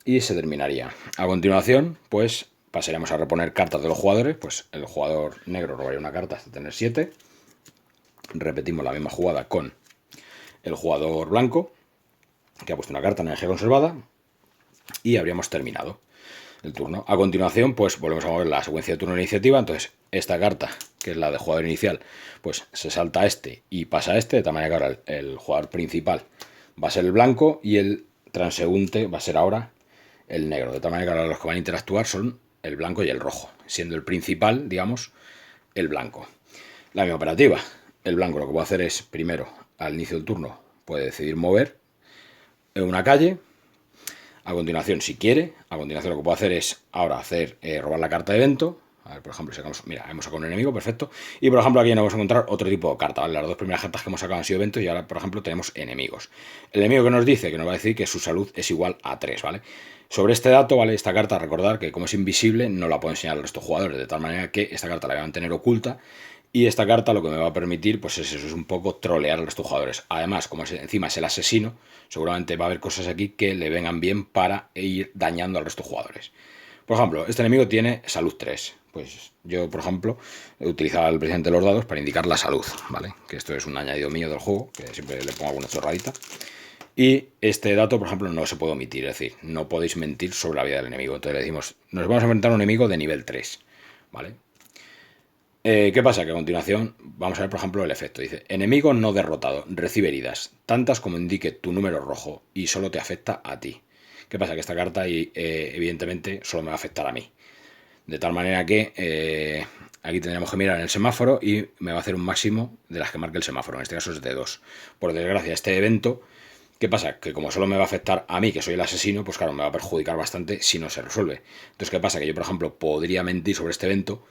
y se terminaría. A continuación, pues pasaremos a reponer cartas de los jugadores, pues el jugador negro robaría una carta hasta tener 7. Repetimos la misma jugada con el jugador blanco, que ha puesto una carta en energía conservada, y habríamos terminado el turno. A continuación, pues volvemos a mover la secuencia de turno de iniciativa. Entonces, esta carta, que es la de jugador inicial, pues se salta a este y pasa a este, de tal manera que ahora el jugador principal va a ser el blanco y el transeúnte va a ser ahora el negro. De tal manera que ahora los que van a interactuar son el blanco y el rojo, siendo el principal, digamos, el blanco. La misma operativa. El blanco lo que puede hacer es, primero, al inicio del turno, puede decidir mover en una calle. A continuación, si quiere, a continuación lo que puede hacer es ahora robar la carta de evento, A ver, por ejemplo, sacamos, mira, hemos sacado un enemigo, perfecto. Y por ejemplo, aquí nos vamos a encontrar otro tipo de carta, ¿vale? Las dos primeras cartas que hemos sacado han sido eventos y ahora, por ejemplo, tenemos enemigos. El enemigo que nos dice, que nos va a decir que su salud es igual a 3, ¿vale? Sobre este dato, ¿vale? Esta carta, recordar que como es invisible, no la puedo enseñar al resto de jugadores, de tal manera que esta carta la voy a mantener oculta. Y esta carta lo que me va a permitir, pues es eso, es un poco trolear a los jugadores. Además, como encima es el asesino, seguramente va a haber cosas aquí que le vengan bien para ir dañando al resto de jugadores. Por ejemplo, este enemigo tiene salud 3. Pues yo, por ejemplo, he utilizado el presidente de los dados para indicar la salud, ¿vale? Que esto es un añadido mío del juego, que siempre le pongo alguna chorradita. Y este dato, por ejemplo, no se puede omitir, es decir, no podéis mentir sobre la vida del enemigo. Entonces le decimos, nos vamos a enfrentar a un enemigo de nivel 3, ¿vale? ¿Qué pasa? Que a continuación vamos a ver, por ejemplo, el efecto. Dice, enemigo no derrotado, recibe heridas, tantas como indique tu número rojo y solo te afecta a ti. ¿Qué pasa? Que esta carta, evidentemente, solo me va a afectar a mí. De tal manera que aquí tendríamos que mirar en el semáforo y me va a hacer un máximo de las que marque el semáforo. En este caso es de 2. Por desgracia, este evento, ¿qué pasa? Que como solo me va a afectar a mí, que soy el asesino, pues claro, me va a perjudicar bastante si no se resuelve. Entonces, ¿qué pasa? Que yo, por ejemplo, podría mentir sobre este evento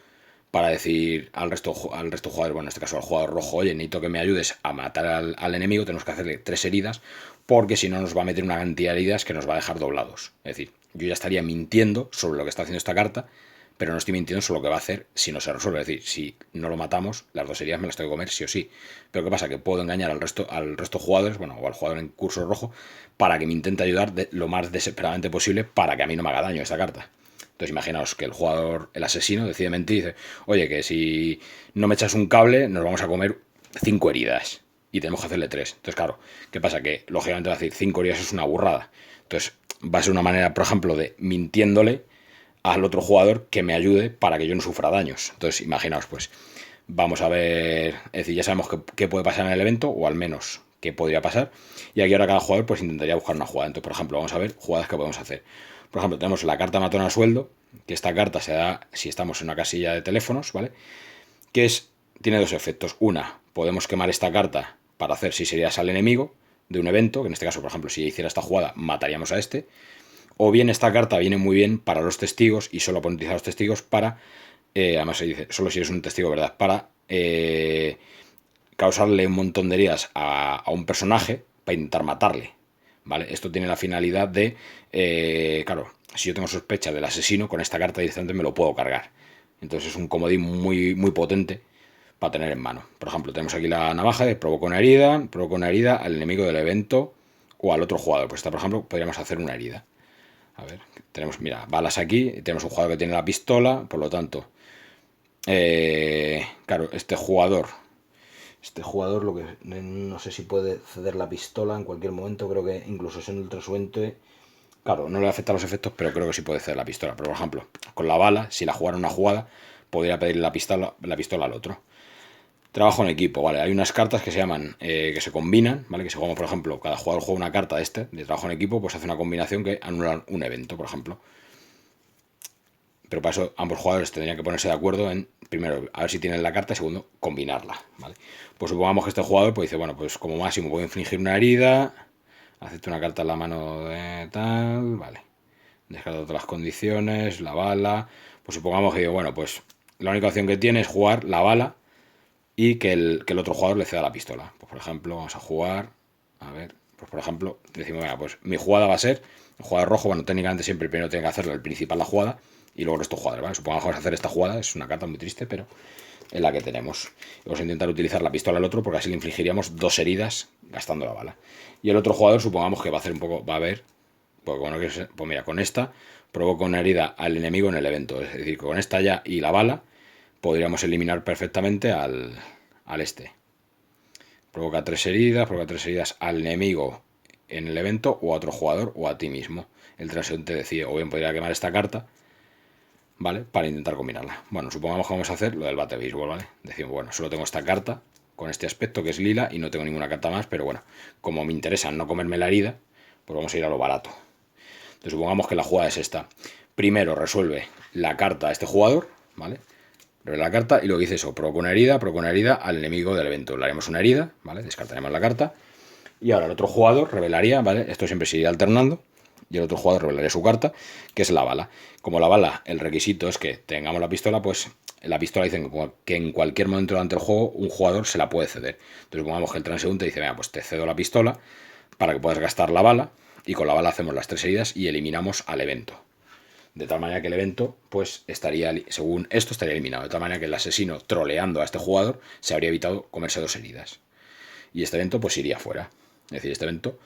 para decir al resto de jugadores, bueno, en este caso al jugador rojo, oye, necesito que me ayudes a matar al enemigo, tenemos que hacerle 3 heridas, porque si no nos va a meter una cantidad de heridas que nos va a dejar doblados. Es decir, yo ya estaría mintiendo sobre lo que está haciendo esta carta, pero no estoy mintiendo sobre lo que va a hacer si no se resuelve. Es decir, si no lo matamos, las 2 heridas me las tengo que comer sí o sí. Pero ¿qué pasa? Que puedo engañar al resto de jugadores, bueno, o al jugador en curso rojo, para que me intente ayudar lo más desesperadamente posible para que a mí no me haga daño esta carta. Entonces imaginaos que el jugador, el asesino, decide mentir y dice, oye, que si no me echas un cable nos vamos a comer 5 heridas y tenemos que hacerle 3. Entonces claro, ¿qué pasa? Que lógicamente va a decir 5 heridas es una burrada. Entonces va a ser una manera, por ejemplo, de mintiéndole al otro jugador que me ayude para que yo no sufra daños. Entonces imaginaos, pues vamos a ver, es decir, ya sabemos qué puede pasar en el evento, o al menos qué podría pasar, y aquí ahora cada jugador pues intentaría buscar una jugada. Entonces, por ejemplo, vamos a ver jugadas que podemos hacer. Por ejemplo, tenemos la carta matona a sueldo, que esta carta se da si estamos en una casilla de teléfonos, ¿vale? Que tiene 2 efectos. Una, podemos quemar esta carta para hacer si serías al enemigo de un evento, que en este caso, por ejemplo, si hiciera esta jugada, mataríamos a este. O bien esta carta viene muy bien para los testigos y solo pueden utilizar los testigos para, además se dice, solo si eres un testigo, ¿verdad? Para causarle un montón de heridas a un personaje para intentar matarle, ¿vale? Esto tiene la finalidad de, claro, si yo tengo sospecha del asesino, con esta carta directamente me lo puedo cargar. Entonces es un comodín muy, muy potente para tener en mano. Por ejemplo, tenemos aquí la navaja de provoca una herida al enemigo del evento o al otro jugador. Pues esta, por ejemplo, podríamos hacer una herida. A ver, tenemos, mira, balas aquí, tenemos un jugador que tiene la pistola, por lo tanto, claro, este jugador, lo que no sé si puede ceder la pistola en cualquier momento, creo que incluso siendo ultrasuente, claro, no le afecta a los efectos, pero creo que sí puede ceder la pistola. Pero, por ejemplo, con la bala, si la jugara una jugada, podría pedirle la pistola al otro. Trabajo en equipo, ¿vale? Hay unas cartas que se llaman, que se combinan, ¿vale? Que se juegan, por ejemplo, cada jugador juega una carta de trabajo en equipo, pues hace una combinación que anula un evento, por ejemplo. Pero para eso ambos jugadores tendrían que ponerse de acuerdo en, primero, a ver si tienen la carta y segundo, combinarla, ¿vale? Pues supongamos que este jugador pues dice, bueno, pues como máximo puedo infligir una herida, acepto una carta en la mano de tal, vale. Descarto todas las condiciones, la bala, pues supongamos que digo, bueno, pues la única opción que tiene es jugar la bala y que el otro jugador le ceda la pistola. Pues por ejemplo, vamos a jugar, a ver, pues por ejemplo, decimos, venga, pues mi jugada va a ser, el jugador rojo, bueno, técnicamente siempre primero tiene que hacerlo el principal la jugada y luego el resto jugadores, ¿vale? Supongamos que vamos a hacer esta jugada, es una carta muy triste, pero es la que tenemos. Vamos a intentar utilizar la pistola al otro porque así le infligiríamos 2 heridas gastando la bala. Y el otro jugador supongamos que va a hacer un poco, va a ver, porque bueno, pues mira, con esta provoca una herida al enemigo en el evento, es decir, con esta ya y la bala podríamos eliminar perfectamente al este. Provoca 3 heridas al enemigo en el evento o a otro jugador o a ti mismo. El transeúnte decide, o bien podría quemar esta carta, ¿vale? Para intentar combinarla. Bueno, supongamos que vamos a hacer lo del bate béisbol, ¿vale? Decimos, bueno, solo tengo esta carta con este aspecto que es lila y no tengo ninguna carta más, pero bueno, como me interesa no comerme la herida, pues vamos a ir a lo barato. Entonces supongamos que la jugada es esta. Primero resuelve la carta a este jugador, ¿vale? Revela la carta y luego dice eso, provoca una herida al enemigo del evento. Le haremos una herida, ¿vale? Descartaremos la carta. Y ahora el otro jugador revelaría, ¿vale? Esto siempre se irá alternando. y el otro jugador revelaría su carta, que es la bala. Como la bala, el requisito es que tengamos la pistola, pues la pistola dicen que en cualquier momento durante el juego un jugador se la puede ceder. Entonces supongamos que el transeúnte dice, venga, pues te cedo la pistola para que puedas gastar la bala, y con la bala hacemos las 3 heridas y eliminamos al evento. De tal manera que el evento, pues estaría, según esto, estaría eliminado. De tal manera que el asesino, troleando a este jugador, se habría evitado comerse 2 heridas. Y este evento, pues iría fuera. Es decir, este evento,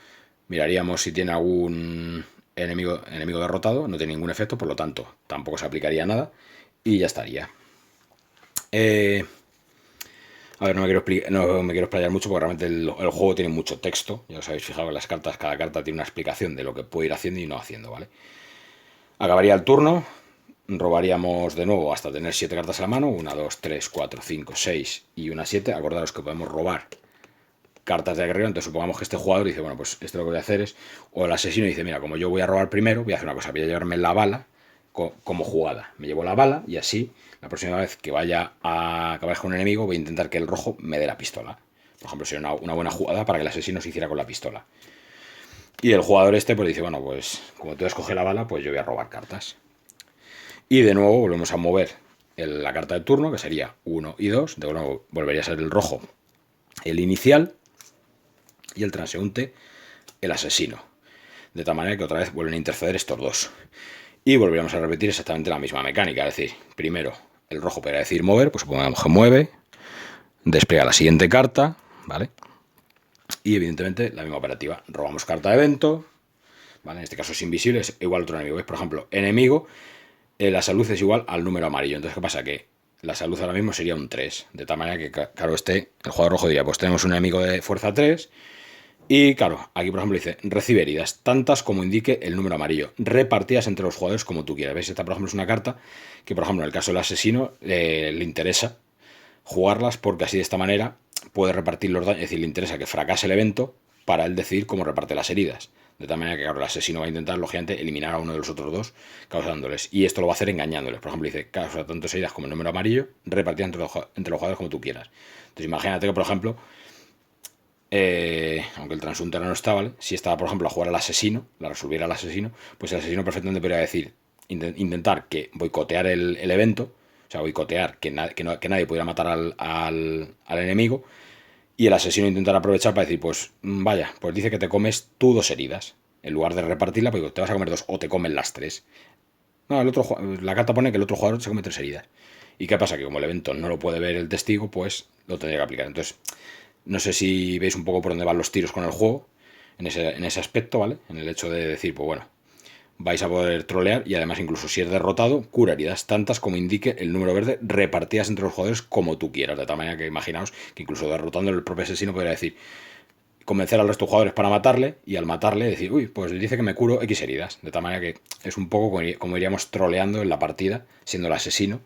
miraríamos si tiene algún enemigo derrotado, no tiene ningún efecto, por lo tanto, tampoco se aplicaría nada, y ya estaría. A ver, no me quiero explayar mucho porque realmente el juego tiene mucho texto. Ya os habéis fijado en las cartas, cada carta tiene una explicación de lo que puede ir haciendo y no haciendo, ¿vale? Acabaría el turno, robaríamos de nuevo hasta tener 7 cartas a la mano, 1, 2, 3, 4, 5, 6 y una 7. Acordaros que podemos robar cartas de guerrero, entonces supongamos que este jugador dice, bueno, pues esto lo que voy a hacer es, o el asesino dice, mira, como yo voy a robar primero, voy a hacer una cosa, voy a llevarme la bala como jugada. Me llevo la bala y así, la próxima vez que vaya a acabar con un enemigo, voy a intentar que el rojo me dé la pistola. Por ejemplo, sería una buena jugada para que el asesino se hiciera con la pistola. Y el jugador este pues dice, bueno, pues como tú escoges la bala, pues yo voy a robar cartas. Y de nuevo volvemos a mover la carta de turno, que sería 1 y 2. De nuevo volvería a ser el rojo el inicial y el transeúnte el asesino. De tal manera que otra vez vuelven a interceder estos dos. Y volveríamos a repetir exactamente la misma mecánica. Es decir, primero el rojo podría decir mover, pues supongamos que mueve, despliega la siguiente carta, ¿vale? Y evidentemente la misma operativa. Robamos carta de evento, ¿vale? En este caso es invisible, es igual a otro enemigo. ¿Ves? Por ejemplo, enemigo, la salud es igual al número amarillo. Entonces, ¿qué pasa? Que la salud ahora mismo sería un 3. De tal manera que, claro, el jugador rojo diría, pues tenemos un enemigo de fuerza 3. Y claro, aquí por ejemplo dice, recibe heridas, tantas como indique el número amarillo, repartidas entre los jugadores como tú quieras. ¿Veis? Esta por ejemplo es una carta que por ejemplo en el caso del asesino le interesa jugarlas porque así de esta manera puede repartir los daños, es decir, le interesa que fracase el evento para él decidir cómo reparte las heridas. De tal manera que, claro, el asesino va a intentar, lógicamente, eliminar a uno de los otros dos, causándoles. Y esto lo va a hacer engañándoles. Por ejemplo, dice, causa tantas heridas como el número amarillo, repartida entre los jugadores como tú quieras. Entonces, imagínate que, por ejemplo, aunque el transunte no está, ¿vale? Si estaba, por ejemplo, a jugar al asesino, la resolviera el asesino, pues el asesino perfectamente podría decir, intentar que boicotear el evento, o sea, boicotear que nadie pudiera matar al enemigo, y el asesino intentará aprovechar para decir, pues vaya, pues dice que te comes tú 2 heridas. En lugar de repartirla, pues te vas a comer 2 o te comen las 3. No, la carta pone que el otro jugador se come 3 heridas. ¿Y qué pasa? Que como el evento no lo puede ver el testigo, pues lo tendría que aplicar. Entonces, no sé si veis un poco por dónde van los tiros con el juego, en ese aspecto, ¿vale? En el hecho de decir, pues bueno, vais a poder trolear y además incluso si es derrotado, cura heridas tantas como indique el número verde repartidas entre los jugadores como tú quieras. De tal manera que imaginaos que incluso derrotando el propio asesino podría decir, convencer al resto de jugadores para matarle y al matarle decir, uy, pues dice que me curo X heridas. De tal manera que es un poco como iríamos troleando en la partida, siendo el asesino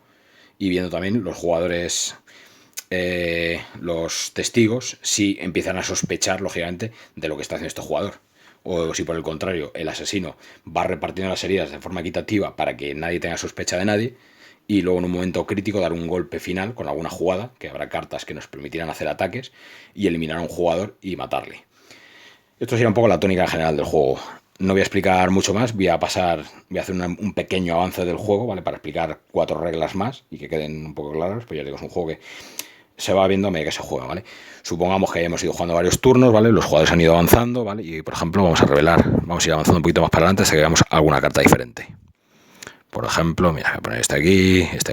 y viendo también los jugadores, los testigos, si empiezan a sospechar, lógicamente, de lo que está haciendo este jugador. O si por el contrario el asesino va repartiendo las heridas de forma equitativa para que nadie tenga sospecha de nadie y luego en un momento crítico dar un golpe final con alguna jugada, que habrá cartas que nos permitirán hacer ataques y eliminar a un jugador y matarle. Esto sería un poco la tónica general del juego. No voy a explicar mucho más, voy a hacer un pequeño avance del juego, ¿vale? Para explicar 4 reglas más y que queden un poco claras, pues ya digo, es un juego que se va viendo a medida que se juega, ¿vale? Supongamos que hemos ido jugando varios turnos, ¿vale? Los jugadores han ido avanzando, ¿vale? Y, por ejemplo, vamos a ir avanzando un poquito más para adelante hasta que veamos alguna carta diferente. Por ejemplo, mira, voy a poner este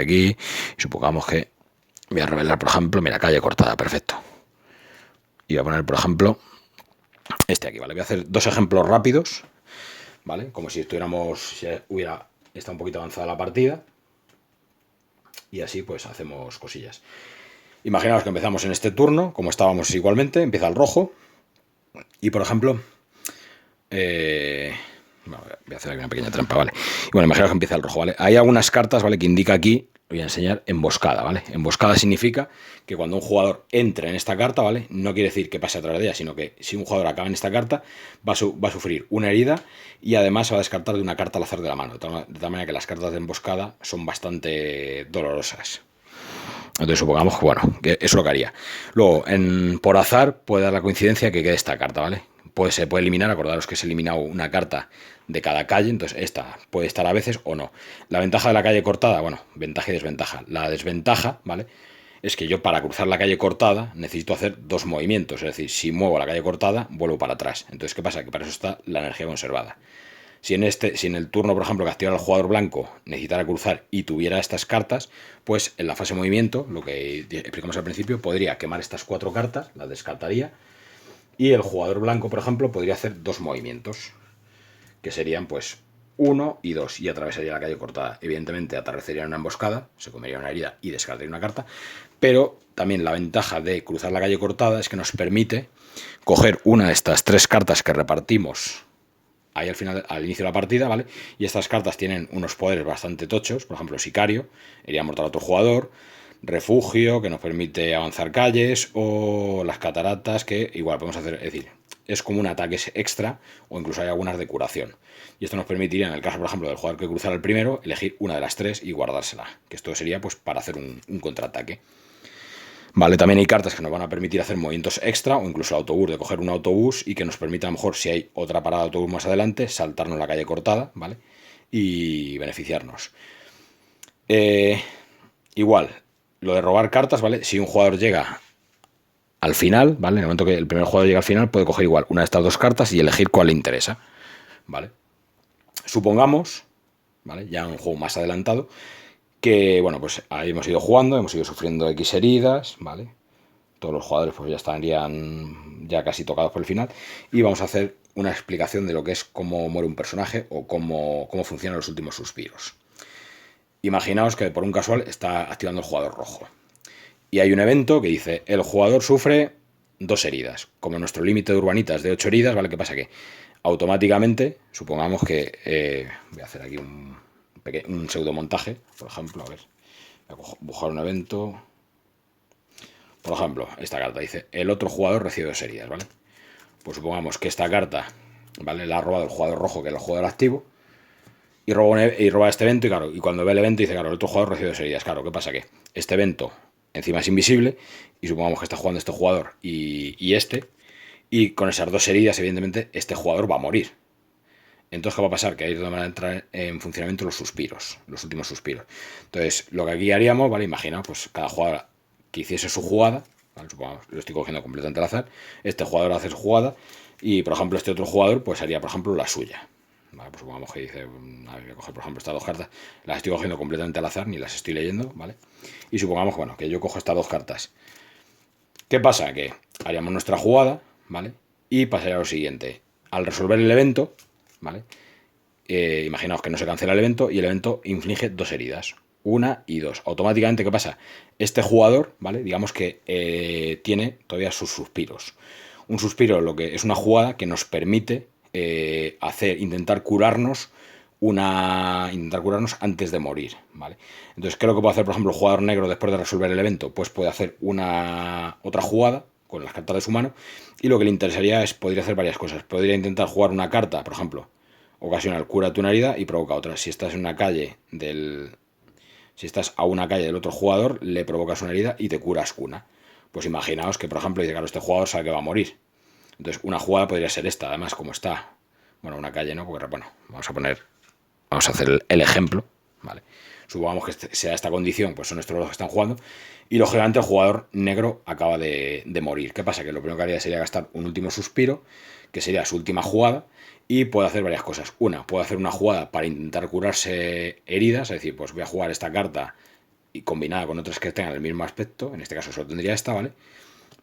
aquí, y supongamos que voy a revelar, por ejemplo, mira, calle cortada, perfecto. Y voy a poner, por ejemplo, este aquí, ¿vale? Voy a hacer 2 ejemplos rápidos, ¿vale? Como si hubiera estado un poquito avanzada la partida. Y así, pues, hacemos cosillas. Imaginaos que empezamos en este turno, como estábamos igualmente, empieza el rojo. Y por ejemplo, voy a hacer aquí una pequeña trampa, ¿vale? Y bueno, imaginaos que empieza el rojo, ¿vale? Hay algunas cartas, ¿vale? Que indica aquí, voy a enseñar, emboscada, ¿vale? Emboscada significa que cuando un jugador entre en esta carta, ¿vale? No quiere decir que pase a través de ella, sino que si un jugador acaba en esta carta, va a sufrir una herida y además se va a descartar de una carta al azar de la mano. De tal manera que las cartas de emboscada son bastante dolorosas. Entonces supongamos que, bueno, que eso es lo que haría. Luego, por azar, puede dar la coincidencia que quede esta carta, ¿vale? pues se puede eliminar. Acordaros que se ha eliminado una carta de cada calle, entonces esta puede estar a veces o no. La ventaja de la calle cortada, bueno, ventaja y desventaja. La desventaja, ¿vale? Es que yo para cruzar la calle cortada necesito hacer dos movimientos, es decir, si muevo la calle cortada, vuelvo para atrás. Entonces, ¿qué pasa? Que para eso está la energía conservada. Si en el turno, por ejemplo, que activara el jugador blanco necesitara cruzar y tuviera estas cartas, pues en la fase de movimiento, lo que explicamos al principio, podría quemar estas 4 cartas, las descartaría, y el jugador blanco, por ejemplo, podría hacer dos movimientos, que serían pues 1 y 2, y atravesaría la calle cortada. Evidentemente atravesaría una emboscada, se comería una herida y descartaría una carta, pero también la ventaja de cruzar la calle cortada es que nos permite coger una de estas 3 cartas que repartimos ahí al final, al inicio de la partida, ¿vale? Y estas cartas tienen unos poderes bastante tochos, por ejemplo, Sicario, iría a mortal a otro jugador, Refugio, que nos permite avanzar calles, o las Cataratas, que igual podemos hacer, es decir, es como un ataque extra, o incluso hay algunas de curación. Y esto nos permitiría, en el caso, por ejemplo, del jugador que cruzara el primero, elegir una de las 3 y guardársela, que esto sería pues para hacer un contraataque. Vale, también hay cartas que nos van a permitir hacer movimientos extra o incluso autobús, de coger un autobús y que nos permita, a lo mejor, si hay otra parada de autobús más adelante, saltarnos la calle cortada, ¿vale? Y beneficiarnos. Igual, lo de robar cartas, ¿vale? Si un jugador llega al final, ¿vale? En el momento que el primer jugador llega al final, puede coger igual una de estas 2 cartas y elegir cuál le interesa, ¿vale? Supongamos, ¿vale? Ya en un juego más adelantado, que, bueno, pues ahí hemos ido jugando, hemos ido sufriendo X heridas, ¿vale? Todos los jugadores pues ya estarían ya casi tocados por el final, y vamos a hacer una explicación de lo que es cómo muere un personaje o cómo funcionan los últimos suspiros. Imaginaos que por un casual está activando el jugador rojo y hay un evento que dice el jugador sufre 2 heridas. Como nuestro límite de urbanitas de 8 heridas, ¿vale? ¿Qué pasa? Que automáticamente, supongamos que voy a hacer aquí un pseudo montaje, por ejemplo, a ver, voy a buscar un evento. Por ejemplo, esta carta dice, el otro jugador recibe 2 heridas, ¿vale? Pues supongamos que esta carta, ¿vale? La ha robado el jugador rojo, que es el jugador activo, y roba este evento, y claro, y cuando ve el evento dice, claro, el otro jugador recibe 2 heridas. Claro, ¿qué pasa? Que este evento encima es invisible, y supongamos que está jugando este jugador y con esas 2 heridas, evidentemente, este jugador va a morir. Entonces, ¿qué va a pasar? Que ahí es donde van a entrar en funcionamiento los suspiros, los últimos suspiros. Entonces, lo que aquí haríamos, ¿vale? Imagina, pues cada jugador que hiciese su jugada, ¿vale? Supongamos, lo estoy cogiendo completamente al azar, este jugador hace su jugada y, por ejemplo, este otro jugador pues haría, por ejemplo, la suya. ¿Vale? Pues supongamos que dice, a ver, voy a coger, por ejemplo, estas 2 cartas, las estoy cogiendo completamente al azar, ni las estoy leyendo, ¿vale? Y supongamos, bueno, que yo cojo estas 2 cartas. ¿Qué pasa? Que haríamos nuestra jugada, ¿vale? Y pasaría lo siguiente. Al resolver el evento, ¿vale? Imaginaos que no se cancela el evento y el evento inflige 2 heridas. 1 y 2. Automáticamente, ¿qué pasa? Este jugador, ¿vale? Digamos que tiene todavía sus suspiros. Un suspiro lo que es una jugada que nos permite intentar curarnos antes de morir, ¿vale? Entonces, ¿qué es lo que puede hacer, por ejemplo, el jugador negro después de resolver el evento? Pues puede hacer otra jugada con las cartas de su mano, y lo que le interesaría podría hacer varias cosas. Podría intentar jugar una carta, por ejemplo, ocasional, cura tu una herida y provoca otra. Si estás a una calle del otro jugador, le provocas una herida y te curas una. Pues imaginaos que, por ejemplo, dice, claro, este jugador sabe que va a morir. Entonces, una jugada podría ser esta, además, como está. Bueno, una calle no, porque, bueno, vamos a hacer el ejemplo, ¿vale? Supongamos que sea esta condición, pues son estos los que están jugando, y lógicamente el jugador negro acaba de morir. ¿Qué pasa? Que lo primero que haría sería gastar un último suspiro, que sería su última jugada, y puede hacer varias cosas. Una, puede hacer una jugada para intentar curarse heridas, es decir, pues voy a jugar esta carta y combinada con otras que tengan el mismo aspecto, en este caso solo tendría esta, ¿vale?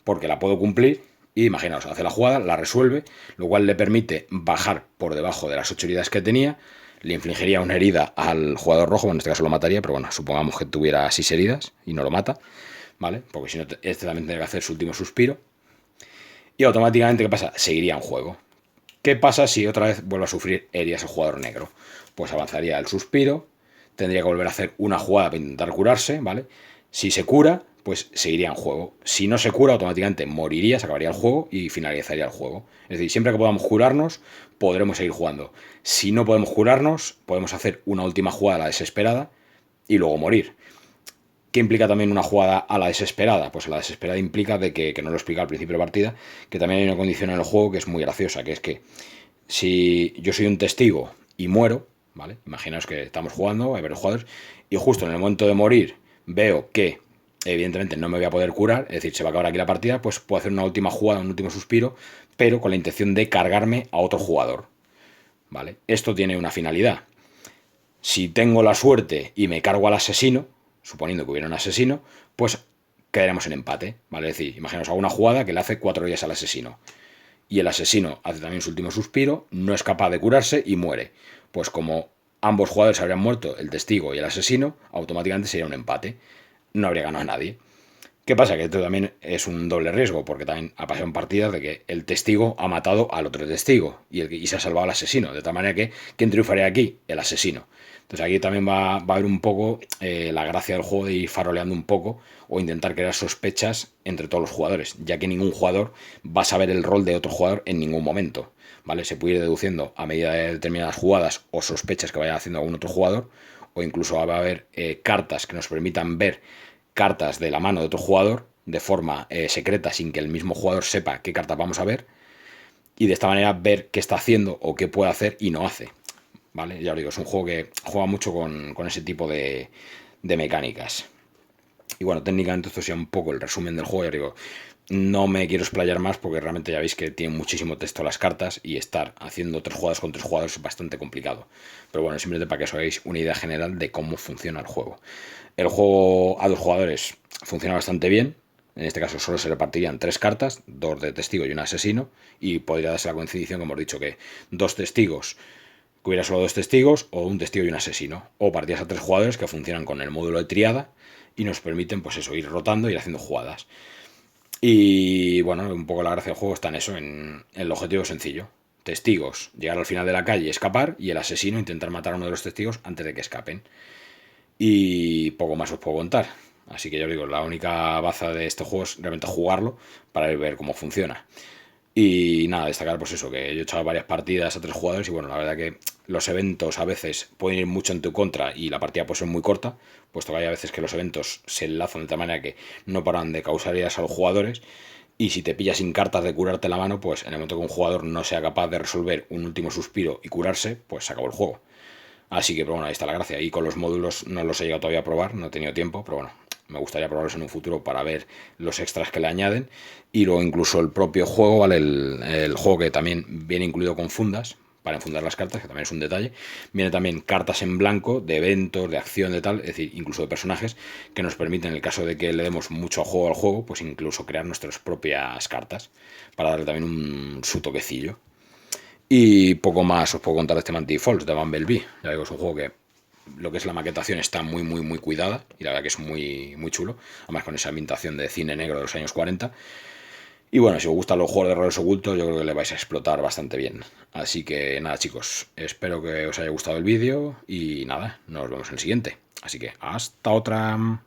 Porque la puedo cumplir, y imaginaos, hace la jugada, la resuelve, lo cual le permite bajar por debajo de las 8 heridas que tenía, le infligiría una herida al jugador rojo, en este caso lo mataría, pero bueno, supongamos que tuviera 6 heridas y no lo mata, ¿vale? Porque si no, este también tendría que hacer su último suspiro. Y automáticamente, ¿qué pasa? Seguiría en juego. ¿Qué pasa si otra vez vuelve a sufrir heridas el jugador negro? Pues avanzaría el suspiro, tendría que volver a hacer una jugada para intentar curarse, ¿vale? Si se cura, pues seguiría en juego. Si no se cura, automáticamente moriría, se acabaría el juego y finalizaría el juego. Es decir, siempre que podamos curarnos, podremos seguir jugando. Si no podemos curarnos, podemos hacer una última jugada a la desesperada y luego morir. ¿Qué implica también una jugada a la desesperada? Pues a la desesperada implica de que no lo explica al principio de partida, que también hay una condición en el juego que es muy graciosa, que es que si yo soy un testigo y muero, ¿vale? Imaginaos que estamos jugando, hay varios jugadores, y justo en el momento de morir veo que evidentemente no me voy a poder curar, es decir, se va a acabar aquí la partida, pues puedo hacer una última jugada, un último suspiro, pero con la intención de cargarme a otro jugador, ¿vale? Esto tiene una finalidad. Si tengo la suerte y me cargo al asesino, suponiendo que hubiera un asesino, pues quedaremos en empate, ¿vale? Es decir, imaginaos, hago una jugada que le hace 4 días al asesino y el asesino hace también su último suspiro, no es capaz de curarse y muere. Pues como ambos jugadores habrían muerto, el testigo y el asesino, automáticamente sería un empate. No habría ganado a nadie. ¿Qué pasa? Que esto también es un doble riesgo, porque también ha pasado en partidas de que el testigo ha matado al otro testigo y se ha salvado al asesino. De tal manera que, ¿quién triunfaría aquí? El asesino. Entonces aquí también va a haber un poco la gracia del juego de ir faroleando un poco o intentar crear sospechas entre todos los jugadores, ya que ningún jugador va a saber el rol de otro jugador en ningún momento, ¿vale? Se puede ir deduciendo a medida de determinadas jugadas o sospechas que vaya haciendo algún otro jugador, o incluso va a haber cartas que nos permitan ver cartas de la mano de otro jugador de forma secreta sin que el mismo jugador sepa qué cartas vamos a ver, y de esta manera ver qué está haciendo o qué puede hacer y no hace. ¿Vale? Ya os digo, es un juego que juega mucho con ese tipo de mecánicas. Y bueno, técnicamente esto sería un poco el resumen del juego. Ya os digo, no me quiero explayar más porque realmente ya veis que tiene muchísimo texto las cartas y estar haciendo 3 jugadas con 3 jugadores es bastante complicado. Pero bueno, simplemente para que os hagáis una idea general de cómo funciona el juego. El juego a 2 jugadores funciona bastante bien. En este caso solo se repartirían 3 cartas, 2 de testigo y un asesino. Y podría darse la coincidencia, como hemos dicho, que 2 testigos, que hubiera solo 2 testigos, o un testigo y un asesino. O partidas a 3 jugadores que funcionan con el módulo de triada y nos permiten, pues eso, ir rotando y ir haciendo jugadas. Y bueno, un poco la gracia del juego está en eso, en el objetivo sencillo. Testigos, llegar al final de la calle, escapar, y el asesino intentar matar a uno de los testigos antes de que escapen. Y poco más os puedo contar. Así que yo os digo, la única baza de este juego es realmente jugarlo para ver cómo funciona. Y nada, destacar pues eso, que yo he echado varias partidas a 3 jugadores y bueno, la verdad que los eventos a veces pueden ir mucho en tu contra y la partida puede ser muy corta, puesto que hay a veces que los eventos se enlazan de tal manera que no paran de causar heridas a los jugadores, y si te pillas sin cartas de curarte la mano, pues en el momento que un jugador no sea capaz de resolver un último suspiro y curarse, pues se acabó el juego. Así que, pero bueno, ahí está la gracia. Y con los módulos no los he llegado todavía a probar, no he tenido tiempo, pero bueno, me gustaría probarlos en un futuro para ver los extras que le añaden. Y luego incluso el propio juego, ¿vale? El juego que también viene incluido con fundas, para enfundar las cartas, que también es un detalle. Viene también cartas en blanco de eventos, de acción, de tal, es decir, incluso de personajes, que nos permiten, en el caso de que le demos mucho juego al juego, pues incluso crear nuestras propias cartas, para darle también su toquecillo. Y poco más os puedo contar de este Mantis Falls de Bumblebee. Ya digo, es un juego que lo que es la maquetación está muy cuidada y la verdad que es muy chulo. Además con esa ambientación de cine negro de los años 40. Y bueno, si os gustan los juegos de roles ocultos, yo creo que le vais a explotar bastante bien. Así que nada, chicos, espero que os haya gustado el vídeo y nada, nos vemos en el siguiente. Así que hasta otra.